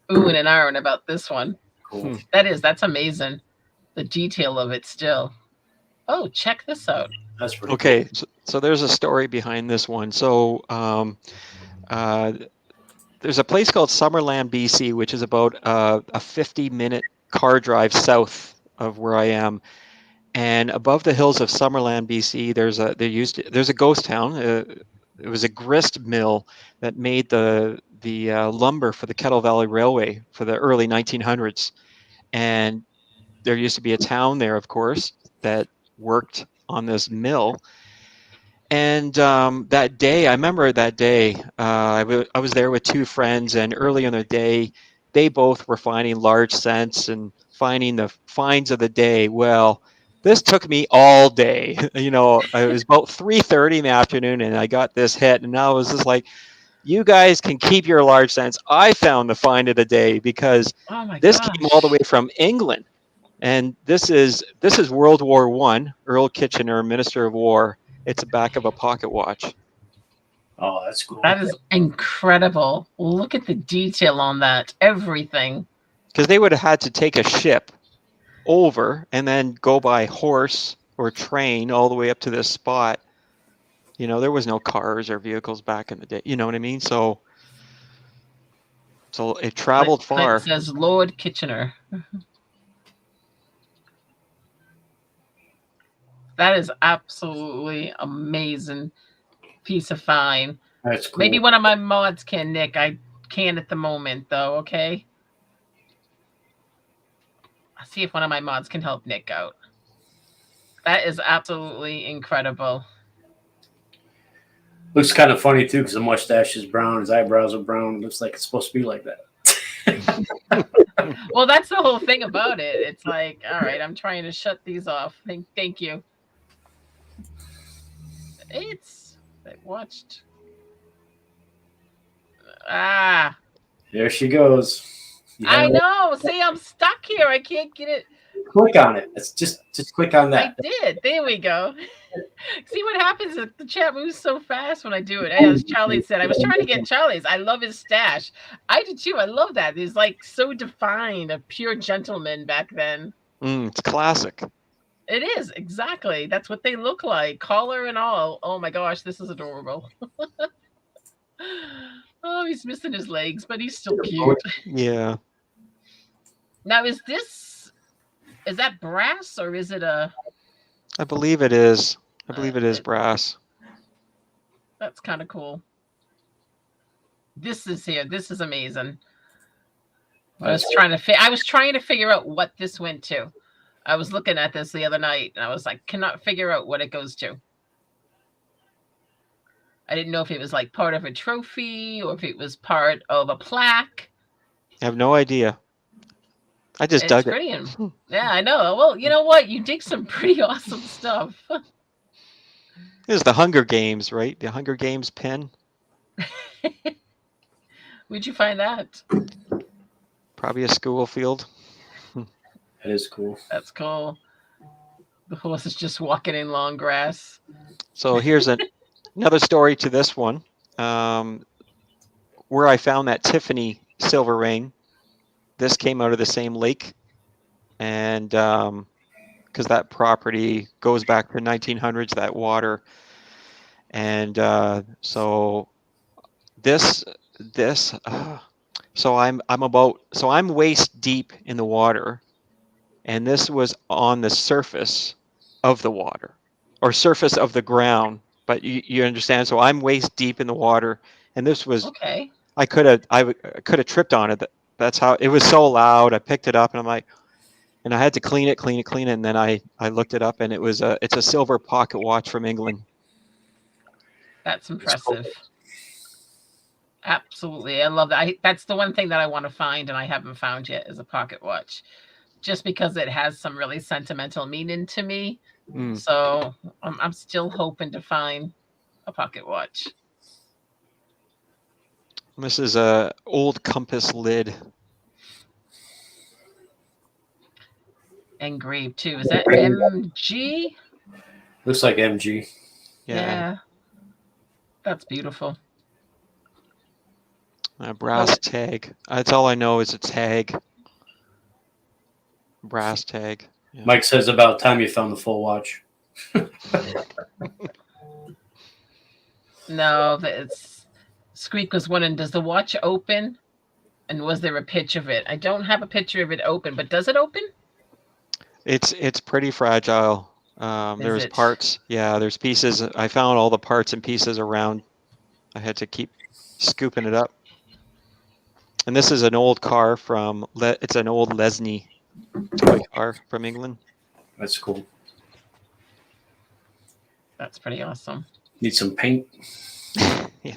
oohing and ahhing about this one. Cool. That's amazing. The detail of it still. Oh, check this out. That's pretty okay cool. so there's a story behind this one. So there's a place called Summerland, BC, which is about a 50-minute car drive south of where I am. And above the hills of Summerland, BC, there's a ghost town. It was a grist mill that made the lumber for the Kettle Valley Railway for the early 1900s. And there used to be a town there, of course, that worked on this mill. And that day, I remember that day, I was there with two friends, and early in the day, they both were finding large cents and finding the finds of the day. Well, this took me all day. It was about 3:30 in the afternoon, and I got this hit, and I was just like, you guys can keep your large cents. I found the find of the day because this came all the way from England. And this is World War I, Earl Kitchener, Minister of War. It's the back of a pocket watch. Oh, that's cool. That is incredible. Look at the detail on that. Everything. Because they would have had to take a ship over and then go by horse or train all the way up to this spot. There was no cars or vehicles back in the day. You know what I mean? So it traveled far. It says Lord Kitchener. That is absolutely amazing piece of find. That's cool. Maybe one of my mods can, Nick. I can't at the moment, though, okay? I'll see if one of my mods can help Nick out. That is absolutely incredible. Looks kind of funny, too, because the mustache is brown, his eyebrows are brown. It looks like it's supposed to be like that. Well, that's the whole thing about it. It's like, all right, I'm trying to shut these off. Thank you. I watched. There she goes. I know. See, I'm stuck here. I can't get it. Click on it. It's just click on that. I did. There we go. See what happens? The chat moves so fast when I do it. As Charlie said, I was trying to get Charlie's. I love his stash. I do too. I love that. He's like so defined, a pure gentleman back then. It's classic. It is, exactly. That's what they look like, collar and all. Oh my gosh, this is adorable. Oh, he's missing his legs, but he's still cute. Yeah. Now, is that brass or is it a... I believe it is. I believe it is brass. That's kind of cool. This is amazing. I was trying to figure out what this went to. I was looking at this the other night, and I was like, cannot figure out what it goes to. I didn't know if it was like part of a trophy or if it was part of a plaque. I have no idea. I just dug it. Yeah, I know. Well, you know what? You dig some pretty awesome stuff. This is the Hunger Games, right? The Hunger Games pin. Where'd you find that? Probably a school field. That is cool. That's cool. The horse is just walking in long grass. So here's another story to this one, where I found that Tiffany silver ring. This came out of the same lake, and because that property goes back to 1900s, that water, and so this so I'm waist deep in the water, and this was on the surface of the water or surface of the ground, but you understand. So I'm waist deep in the water, and this was Okay. I could have tripped on it. That's how it was so loud. I picked it up, and I'm like, and I had to clean it, and then I looked it up, and it's a silver pocket watch from England. That's impressive. Absolutely. I love that. That's the one thing that I want to find and I haven't found yet is a pocket watch. Just because it has some really sentimental meaning to me. Mm. So I'm still hoping to find a pocket watch. This is a old compass lid. Engraved too. Is that MG? Looks like MG. Yeah. That's beautiful. A brass tag. That's all I know is a tag. Brass tag. Yeah. Mike says about time you found the full watch. No, it's Squeak was wondering, does the watch open? And was there a picture of it? I don't have a picture of it open, but does it open? It's pretty fragile. There's parts. Yeah, there's pieces. I found all the parts and pieces around. I had to keep scooping it up. And this is an old car it's an old Lesney toy car from England. That's cool. That's pretty awesome. Need some paint. Yeah.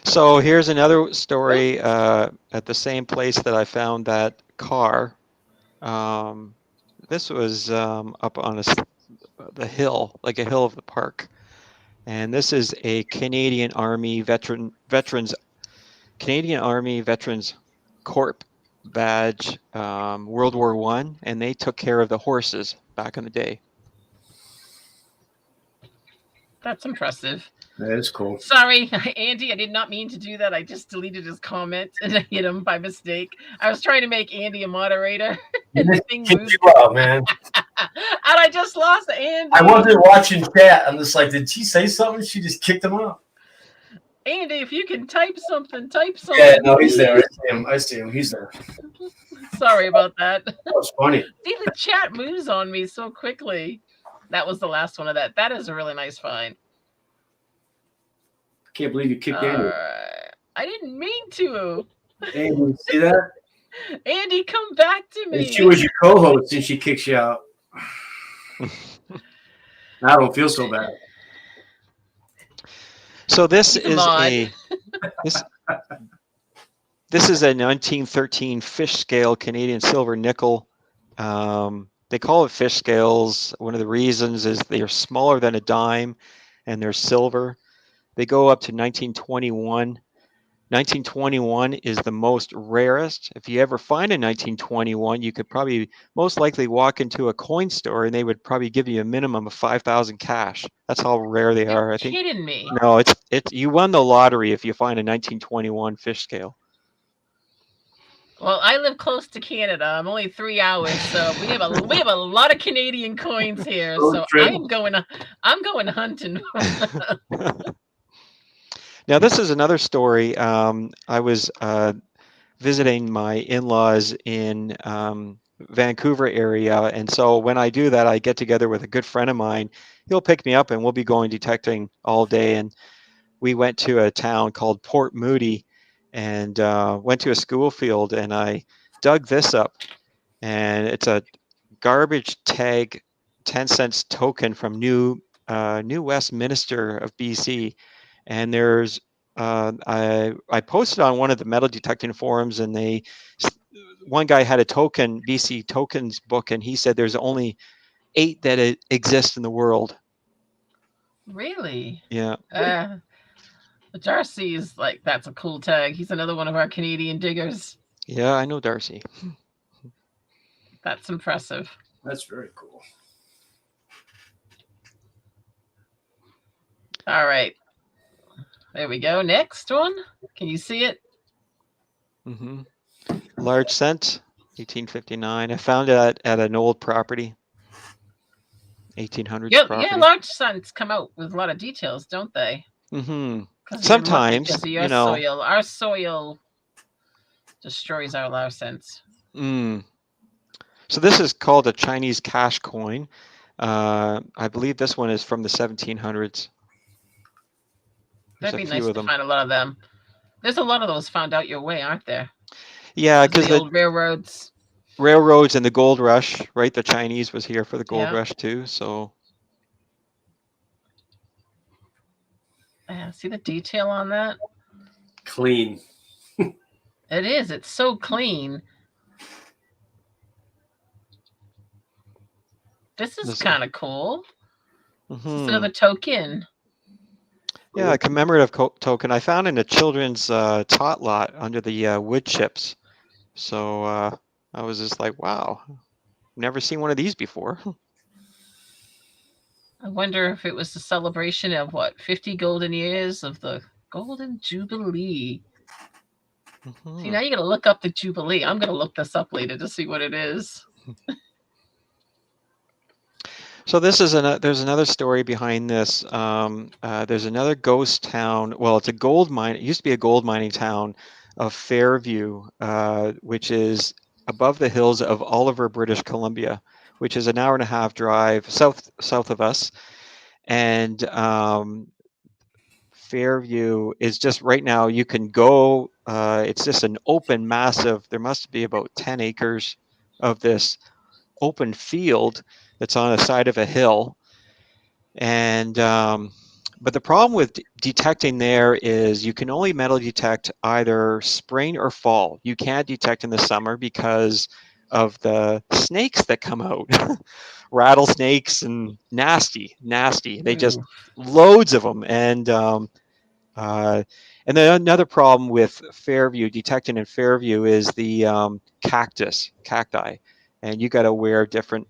So here's another story at the same place that I found that car. This was up on the hill, like a hill of the park. And this is a Canadian Army Veterans Corps badge, World War I, and they took care of the horses back in the day. That's impressive. That is cool. Sorry, Andy, I did not mean to do that. I just deleted his comment and I hit him by mistake. I was trying to make Andy a moderator. And the thing moved. You out, man. And I just lost Andy. I wasn't watching chat. I'm just like, did she say something? She just kicked him out. Andy, if you can type something. Yeah, no, he's there. I see him. He's there. Sorry about that. That was funny. See, the chat moves on me so quickly. That was the last one of that. That is a really nice find. Can't believe you kicked Andy. I didn't mean to. Andy, see that? Andy, come back to me. And she was your co-host and she kicks you out. I don't feel so bad. So this is this is a 1913 fish scale Canadian silver nickel. They call it fish scales. One of the reasons is they are smaller than a dime and they're silver. They go up to 1921. 1921 is the most rarest. If you ever find a 1921, you could probably most likely walk into a coin store and they would probably give you a minimum of 5,000 cash. That's how rare they are. I think. You're kidding me. No, it's you won the lottery if you find a 1921 fish scale. Well, I live close to Canada. I'm only 3 hours, so we have a lot of Canadian coins here. So I'm going hunting. Now, this is another story. I was visiting my in-laws in Vancouver area, and so when I do that, I get together with a good friend of mine. He'll pick me up, and we'll be going detecting all day. And we went to a town called Port Moody, and went to a school field, and I dug this up, and it's a garbage tag 10-cent token from New Westminster of BC. And there's I posted on one of the metal detecting forums, and one guy had a token, BC tokens book, and he said there's only 8 that exist in the world. Really? Yeah. Darcy's like, that's a cool tag. He's another one of our Canadian diggers. Yeah, I know Darcy. That's impressive. That's very cool. All right. There we go. Next one. Can you see it? Mm-hmm. Large cent, 1859. I found it at an old property. 1800s Yeah, property. yeah. Large sons come out with a lot of details, don't they? Mm-hmm. 'Cause Sometimes, because of your soil. Our soil destroys our larcents. So this is called a Chinese cash coin. I believe this one is from the 1700s. There's That'd be a few nice of to them. find a lot of them. There's a lot of those found out your way, aren't there? Yeah, Because because the old railroads. railroads and the gold rush, right? The Chinese was here for the gold Yeah. rush too. So See the detail on that? Clean. It is. It's so clean. This is kind of cool. It's another token. Yeah, a commemorative token. I found in a children's tot lot under the wood chips. So I was just like, wow, never seen one of these before. I wonder if it was the celebration of 50 golden years of the Golden Jubilee. See, now you got to look up the Jubilee. I'm going to look this up later to see what it is. So this is there's another story behind this. There's another ghost town. Well, it's a gold mine. It used to be a gold mining town of Fairview, which is above the hills of Oliver, British Columbia, which is an hour and a half drive south of us. And Fairview is just right now. You can go. It's just an open, massive. There must be about 10 acres of this open field that's on the side of a hill. And but the problem with detecting there is you can only metal detect either spring or fall. You can't detect in the summer because of the snakes that come out. Rattlesnakes and nasty. They just loads of them. And then another problem with Fairview, detecting in Fairview, is the cacti, and you got to wear different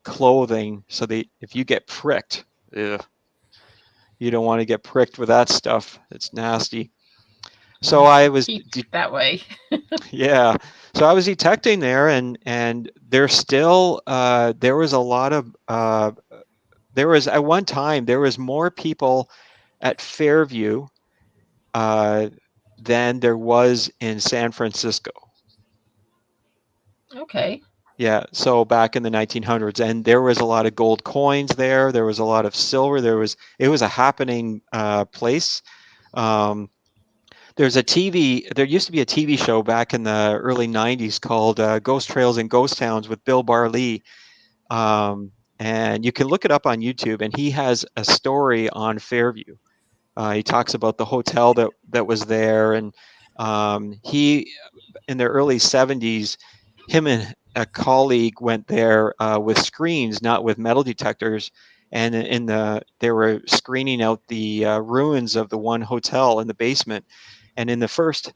clothing so that if you get pricked, you don't want to get pricked with that stuff. It's nasty. So I was that way. Yeah. So I was detecting there, and there's still there was a lot of there was at one time there was more people at Fairview than there was in San Francisco. Okay. Yeah, so back in the 1900s, and there was a lot of gold coins there. There was a lot of silver. It was a happening place. There used to be a TV show back in the early 90s called Ghost Trails and Ghost Towns with Bill Barlee. And you can look it up on YouTube, and he has a story on Fairview. He talks about the hotel that was there, and he, in the early 70s, him and a colleague went there with screens, not with metal detectors, and they were screening out the ruins of the one hotel in the basement. And in the first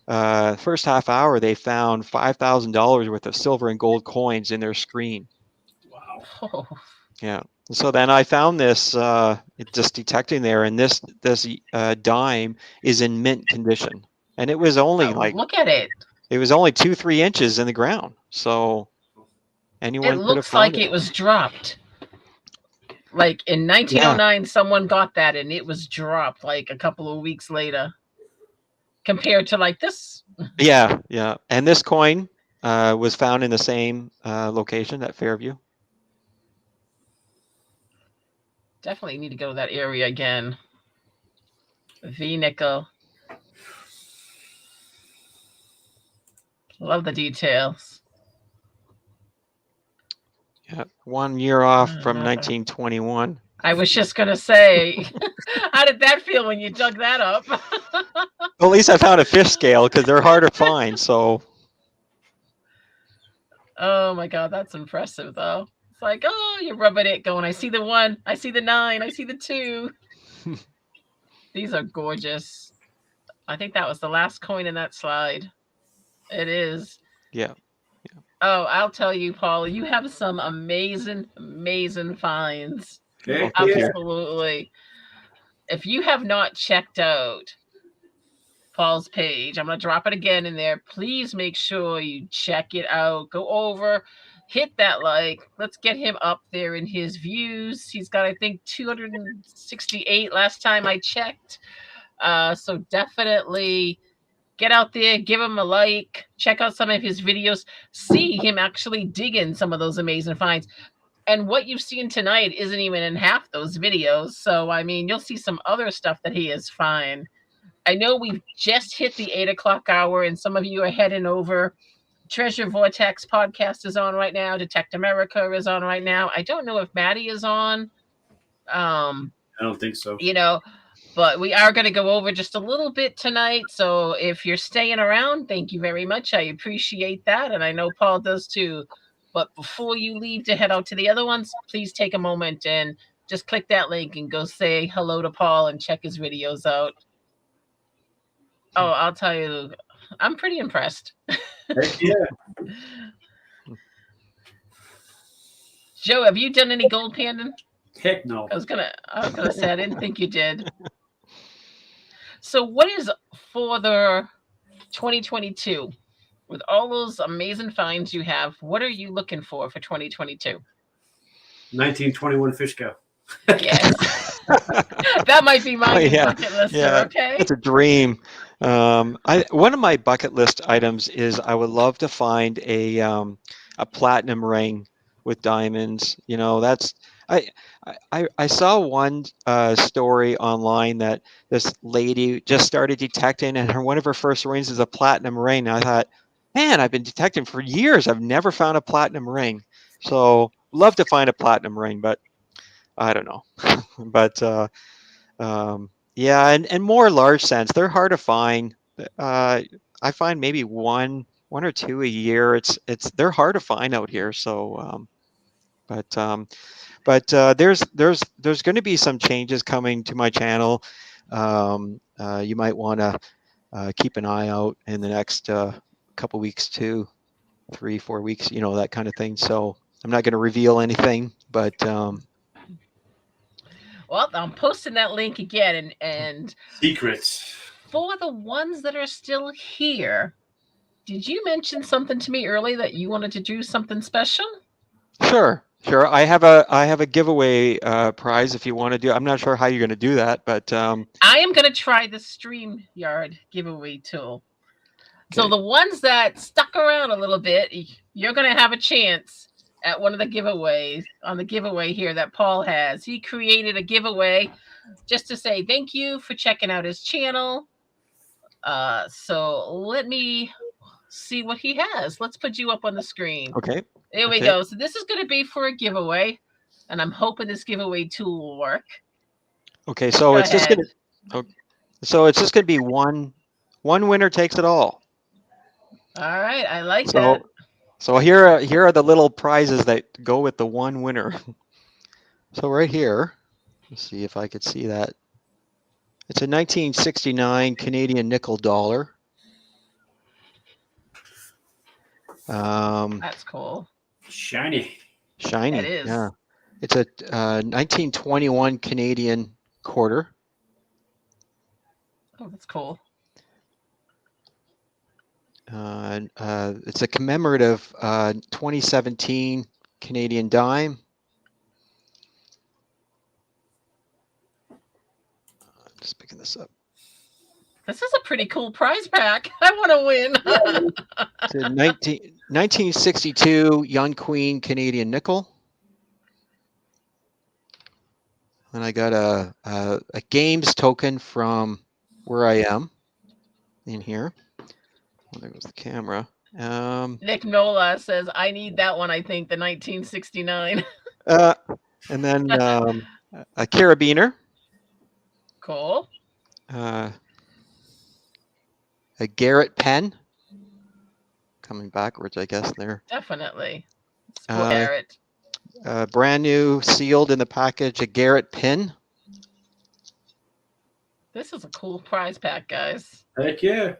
half hour, they found $5,000 worth of silver and gold coins in their screen. Wow. Oh. Yeah. So then I found this just detecting there, and this dime is in mint condition, and it was only look at it. It was only 2-3 inches in the ground, so anyone It could have looks found like it was dropped. Like in 1909, someone got that, and it was dropped like a couple of weeks later. Compared to like this. Yeah. And this coin was found in the same location at Fairview. Definitely need to go to that area again. V-nickel. Love the details. Yeah, 1 year off from 1921. I was just going to say, how did that feel when you dug that up? Well, at least I found a fish scale because they're hard to find. So. Oh my God, that's impressive though. It's like, oh, you're rubbing it, going, I see the 1, I see the 9, I see the 2. These are gorgeous. I think that was the last coin in that slide. It is. Yeah. Oh, I'll tell you, Paul, you have some amazing, amazing finds. Heck Thank you. Absolutely. If you have not checked out Paul's page, I'm going to drop it again in there. Please make sure you check it out. Go over, hit that like. Let's get him up there in his views. He's got, I think, 268 last time I checked. So definitely get out there, give him a like, check out some of his videos, see him actually dig in some of those amazing finds. And what you've seen tonight isn't even in half those videos. So, I mean, you'll see some other stuff that he is fine. I know we've just hit the 8 o'clock hour, and some of you are heading over. Treasure Vortex podcast is on right now. Detect America is on right now. I don't know if Maddie is on. I don't think so. You know, but we are going to go over just a little bit tonight. So if you're staying around, thank you very much. I appreciate that. And I know Paul does too. But before you leave to head out to the other ones, please take a moment and just click that link and go say hello to Paul and check his videos out. Oh, I'll tell you, I'm pretty impressed. Heck yeah. Joe, have you done any gold panning? Heck no. I was gonna say I didn't think you did. So what is for the 2022? With all those amazing finds you have, what are you looking for 2022? 1921 fish go. Yes. That might be my bucket list. Yeah, Okay. it's a dream. One of my bucket list items is I would love to find a platinum ring with diamonds. You know, that's I saw one story online that this lady just started detecting, and one of her first rings is a platinum ring. And I thought, man, I've been detecting for years. I've never found a platinum ring. So love to find a platinum ring, but I don't know. But yeah, and more large sense, they're hard to find. I find maybe one or two a year. They're hard to find out here. So, but there's going to be some changes coming to my channel. You might want to keep an eye out in the next couple weeks, 2, 3, 4 weeks. You know, that kind of thing. So I'm not going to reveal anything, but. Well, I'm posting that link again, and Secrets. For the ones that are still here, did you mention something to me early that you wanted to do something special? Sure. I have a giveaway prize if you want to do. I'm not sure how you're going to do that, but I am going to try the StreamYard giveaway tool. Okay. So the ones that stuck around a little bit, you're going to have a chance at one of the giveaways on the giveaway here that Paul has. He created a giveaway just to say thank you for checking out his channel. So let me see what he has. Let's put you up on the screen. Okay. There we go. So this is going to be for a giveaway, and I'm hoping this giveaway tool will work. Okay, so it's just going to be one winner takes it all. All right, I like that. So here are the little prizes that go with the one winner. So right here, let's see if I could see that. It's a 1969 Canadian nickel dollar. That's cool. Shiny. It is. Yeah. It's a 1921 Canadian quarter. Oh, that's cool. It's a commemorative 2017 Canadian dime. Just picking this up. This is a pretty cool prize pack. I want to win. It's a 1962 Young Queen Canadian nickel. And I got a games token from where I am in here. Oh, there goes the camera. Nick Nola says, I need that one, I think, the 1969. And then a carabiner. Cool. A Garrett pen. Coming backwards, I guess, there. Definitely. Garrett. brand new, sealed in the package, a Garrett pin. This is a cool prize pack, guys. Heck yeah.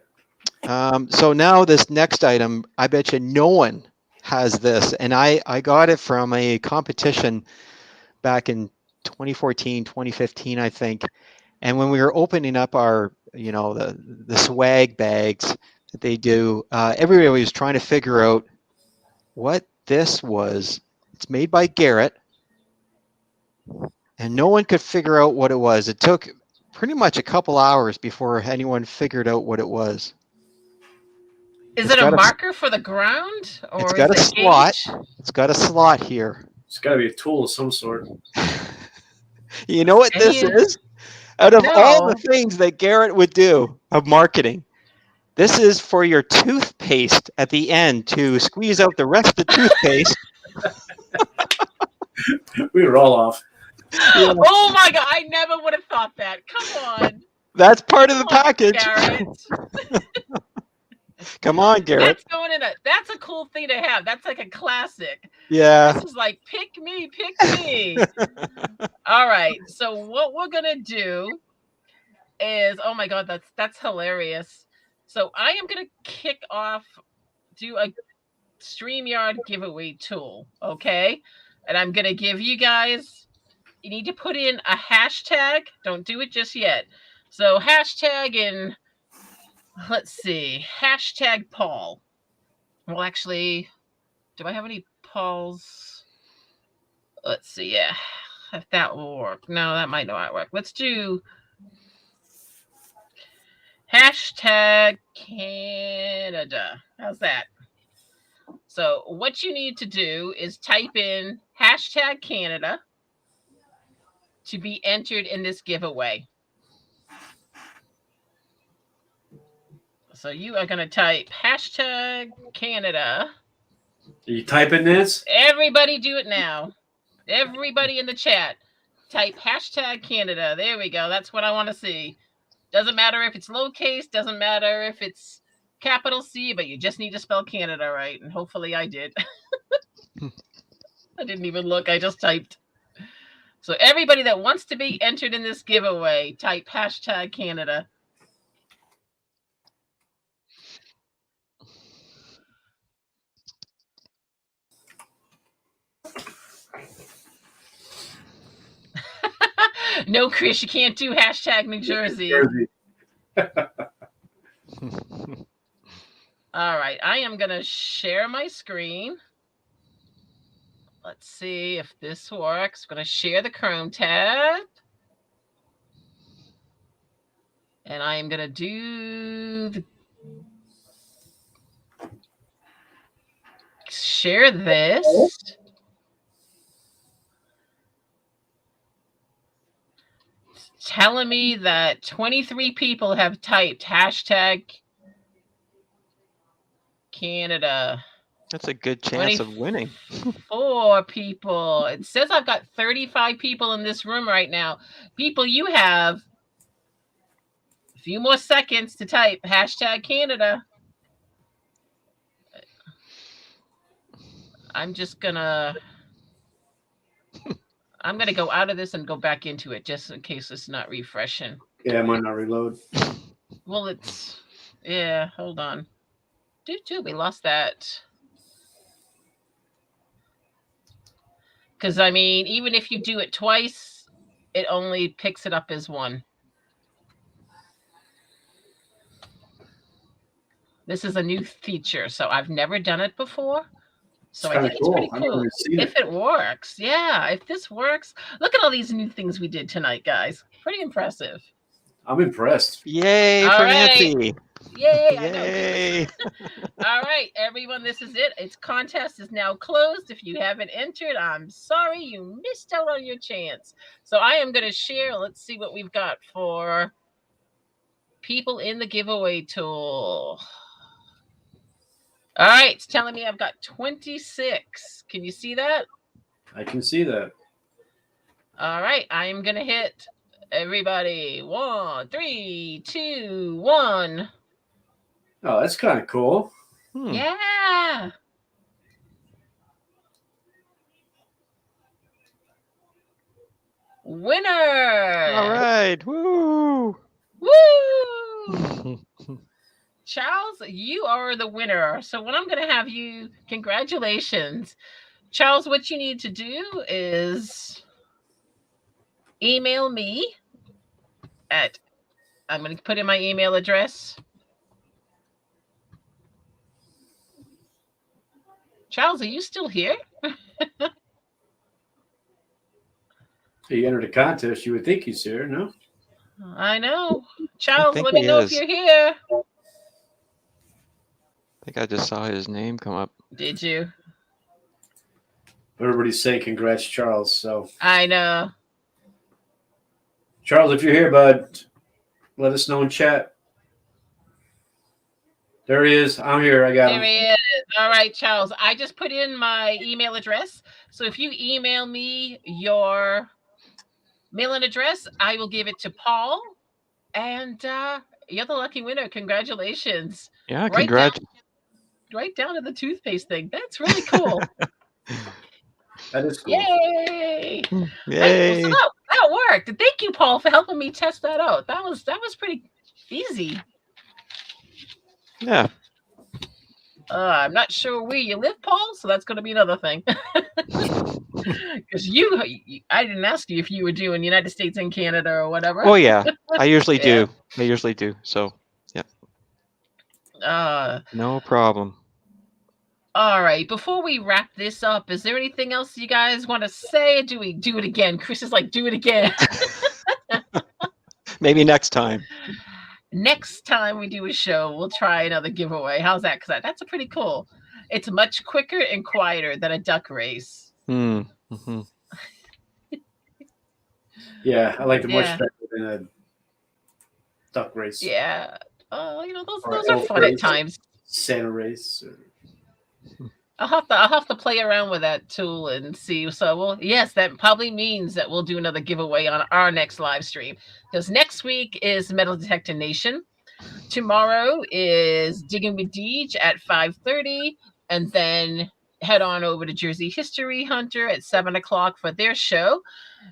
So now this next item, I bet you no one has this. And I got it from a competition back in 2014, 2015, I think. And when we were opening up our, the swag bags that they do, everybody was trying to figure out what this was. It's made by Garrett. And no one could figure out what it was. It took pretty much a couple hours before anyone figured out what it was. Is it a marker for the ground, or it's got is a it slot. gauge? It's got a slot here. It's got to be a tool of some sort. You know what this is? Out of all the things that Garrett would do of marketing, this is for your toothpaste at the end to squeeze out the rest of the toothpaste. We were all off. Yeah. Oh my God! I never would have thought that. Come on. That's part of the package. Come on, Garrett. That's a cool thing to have. That's like a classic. Yeah. This is like pick me. All right. So what we're gonna do is, oh my God, that's hilarious. So I am gonna kick off, do a StreamYard giveaway tool, okay? And I'm gonna give you guys. You need to put in a hashtag. Don't do it just yet. So hashtag in. Let's see. Hashtag Paul. Well, actually, do I have any Pauls? Let's see. Yeah, if that will work. No, that might not work. Let's do hashtag Canada. How's that? So what you need to do is type in hashtag Canada to be entered in this giveaway. So you are going to type hashtag Canada. Are you typing this? Everybody do it now. Everybody in the chat, type hashtag Canada. There we go. That's what I want to see. Doesn't matter if it's lowercase. Doesn't matter if it's capital C, but you just need to spell Canada right. And hopefully I did. I didn't even look. I just typed. So everybody that wants to be entered in this giveaway, type hashtag Canada. No, Chris, you can't do hashtag New Jersey. All right, I am going to share my screen. Let's see if this works. I'm going to share the Chrome tab. And I am going to do share this. Telling me that 23 people have typed hashtag Canada. That's a good chance of winning. 4 people. It says I've got 35 people in this room right now. People, you have a few more seconds to type hashtag Canada. I'm going to go out of this and go back into it just in case it's not refreshing. Yeah, it might not reload. Well, yeah, hold on. We lost that. Because, I mean, even if you do it twice, it only picks it up as one. This is a new feature, so I've never done it before. So I think it's pretty cool if it works. Yeah, if this works. Look at all these new things we did tonight, guys. Pretty impressive. I'm impressed. Yay for Nancy. Yay. All right, everyone, this is it. Its contest is now closed. If you haven't entered, I'm sorry. You missed out on your chance. So I am going to share. Let's see what we've got for people in the giveaway tool. All right, it's telling me I've got 26. Can you see that? I can see that. All right, I am going to hit everybody. 1, 3, 2, 1. Oh, that's kind of cool. Yeah. winner. All right. Woo! Woo! Charles, you are the winner. So what I'm going to have you, congratulations. Charles, what you need to do is email me at, I'm going to put in my email address. Charles, are you still here? You entered a contest. You would think he's here, no? I know. Charles, think let me he know if is. you're here. I think I just saw his name come up. Did you? Everybody's saying congrats, Charles. So, I know. Charles, if you're here, bud, let us know in chat. There he is. I'm here. I got There him. he is. All right, Charles. I just put in my email address. So if you email me your mailing address, I will give it to Paul. And you're the lucky winner. Congratulations. Yeah, congrats. Right down to the toothpaste thing. That's really cool. That is cool. Yay! Yay! So that worked. Thank you, Paul, for helping me test that out. That was pretty easy. Yeah. I'm not sure where you live, Paul, so that's going to be another thing. Because I didn't ask you if you were doing United States and Canada or whatever. Oh yeah, I usually Yeah. do. I usually do. So Uh, no problem. all right. Before we wrap this up, is there anything else you guys want to say? Do we do it again? Chris is like, do it again. Maybe next time. Next time we do a show, we'll try another giveaway. How's that? Because that's a pretty cool. It's much quicker and quieter than a duck race. Mm-hmm. Yeah, I like it much Yeah. better than a duck race. Yeah. Oh, those Or are elk fun race. at times. Santa race. I'll have to play around with that tool and see. So, well, yes, that probably means that we'll do another giveaway on our next live stream. Because next week is Metal Detector Nation. Tomorrow is Digging with Deej at 5:30, and then head on over to Jersey History Hunter at 7:00 for their show.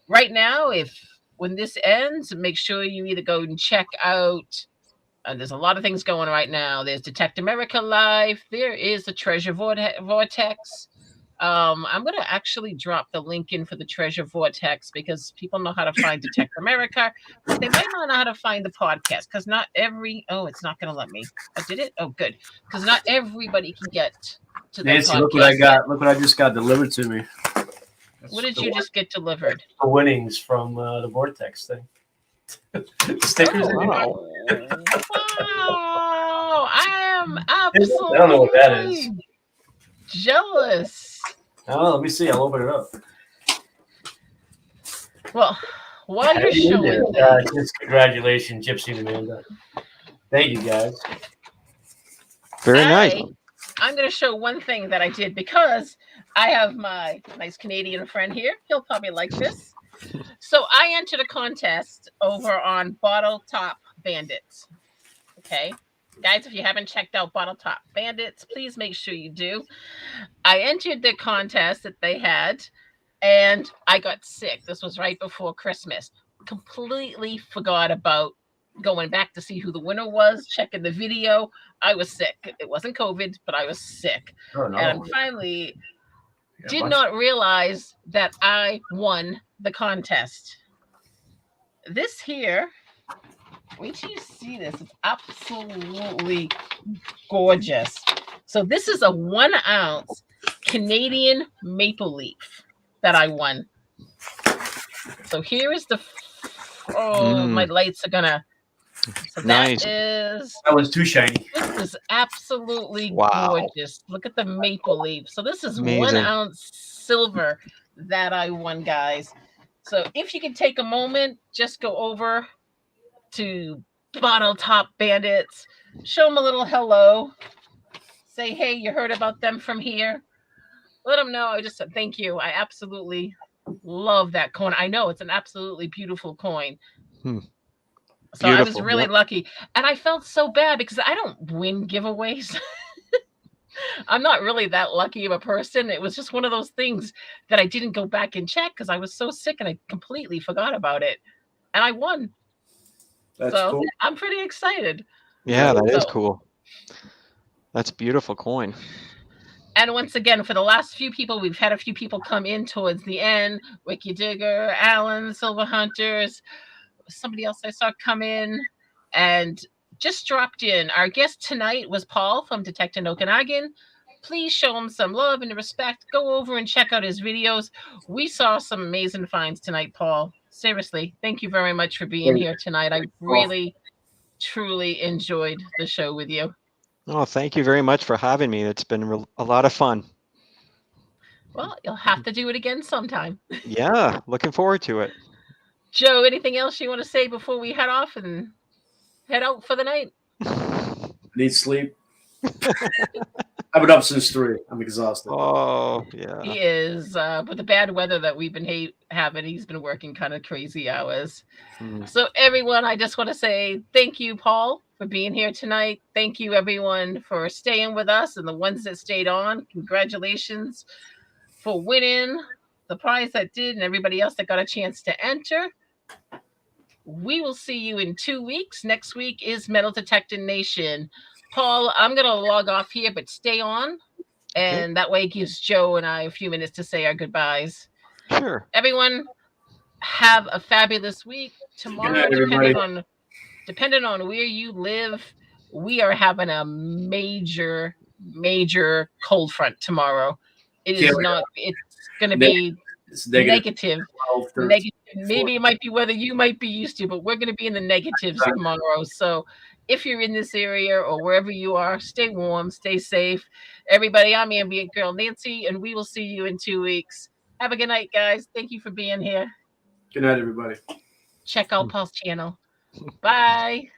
Right now, when this ends, make sure you either go and check out. There's a lot of things going right now. There's Detect America Live. There is the Treasure Vortex. I'm going to actually drop the link in for the Treasure Vortex because people know how to find Detect America, but they might not know how to find the podcast because not every... Oh, it's not going to let me. Oh, did it? Oh, good. Because not everybody can get to the Nancy, podcast. look what I got. Look what I just got delivered to me. What did you just get delivered? The winnings from the Vortex thing. Stickers. Oh, in wow. I am absolutely I don't know what that is. jealous. Oh, let me see. I'll open it up. Well, while you're showing Just congratulations, Gypsy and Amanda. Thank you, guys. Very nice. I'm going to show one thing that I did because I have my nice Canadian friend here. He'll probably like this. So I entered a contest over on Bottle Top Bandits. Okay. Guys, if you haven't checked out Bottle Top Bandits, please make sure you do. I entered the contest that they had, and I got sick. This was right before Christmas. Completely forgot about going back to see who the winner was, checking the video. I was sick. It wasn't COVID, but I was sick. Oh, no. And finally did not realize that I won the contest. This here, wait till you see this. It's absolutely gorgeous. So this is a 1 ounce Canadian maple leaf that I won. So here is the, my lights are gonna, so Nice. That was too shiny. This is absolutely Wow. gorgeous. Look at the maple leaf. So this is Amazing. 1 ounce silver that I won, guys. So if you can take a moment, just go over to Bottle Top Bandits, show them a little hello, say, hey, you heard about them from here. Let them know I just said thank you. I absolutely love that coin. I know it's an absolutely beautiful coin. So I was really lucky. And I felt so bad because I don't win giveaways. I'm not really that lucky of a person. It was just one of those things that I didn't go back and check because I was so sick and I completely forgot about it. And I won. That's So cool. I'm pretty excited. Yeah, that is So- cool. That's a beautiful coin. And once again, for the last few people, we've had a few people come in towards the end. Wiki Digger, Alan, Silver Hunters, somebody else I saw come in and just dropped in. Our guest tonight was Paul from Detecting Okanagan. Please show him some love and respect. Go over and check out his videos. We saw some amazing finds tonight, Paul. Seriously, thank you very much for being here tonight. I really, truly enjoyed the show with you. Oh, thank you very much for having me. It's been a lot of fun. Well, you'll have to do it again sometime. Yeah, looking forward to it. Joe, anything else you want to say before we head off and head out for the night? Need sleep. I've been up since 3. I'm exhausted. Oh, yeah. He is, with the bad weather that we've been having, he's been working kind of crazy hours. So everyone, I just want to say thank you, Paul, for being here tonight. Thank you, everyone, for staying with us and the ones that stayed on. Congratulations for winning the prize that did and everybody else that got a chance to enter. We will see you in 2 weeks. Next week is Metal Detecting Nation. Paul, I'm going to log off here, but stay on. And that way it gives Joe and I a few minutes to say our goodbyes. Sure. Everyone, have a fabulous week. Tomorrow, depending on where you live, we are having a major cold front tomorrow. It is not. It's going to be negative. 12, Maybe it might be weather you might be used to, but we're going to be in the negatives tomorrow. So if you're in this area or wherever you are, stay warm, stay safe. Everybody, I'm Ambient Girl Nancy, and we will see you in 2 weeks. Have a good night, guys. Thank you for being here. Good night, everybody. Check out Paul's channel. Bye.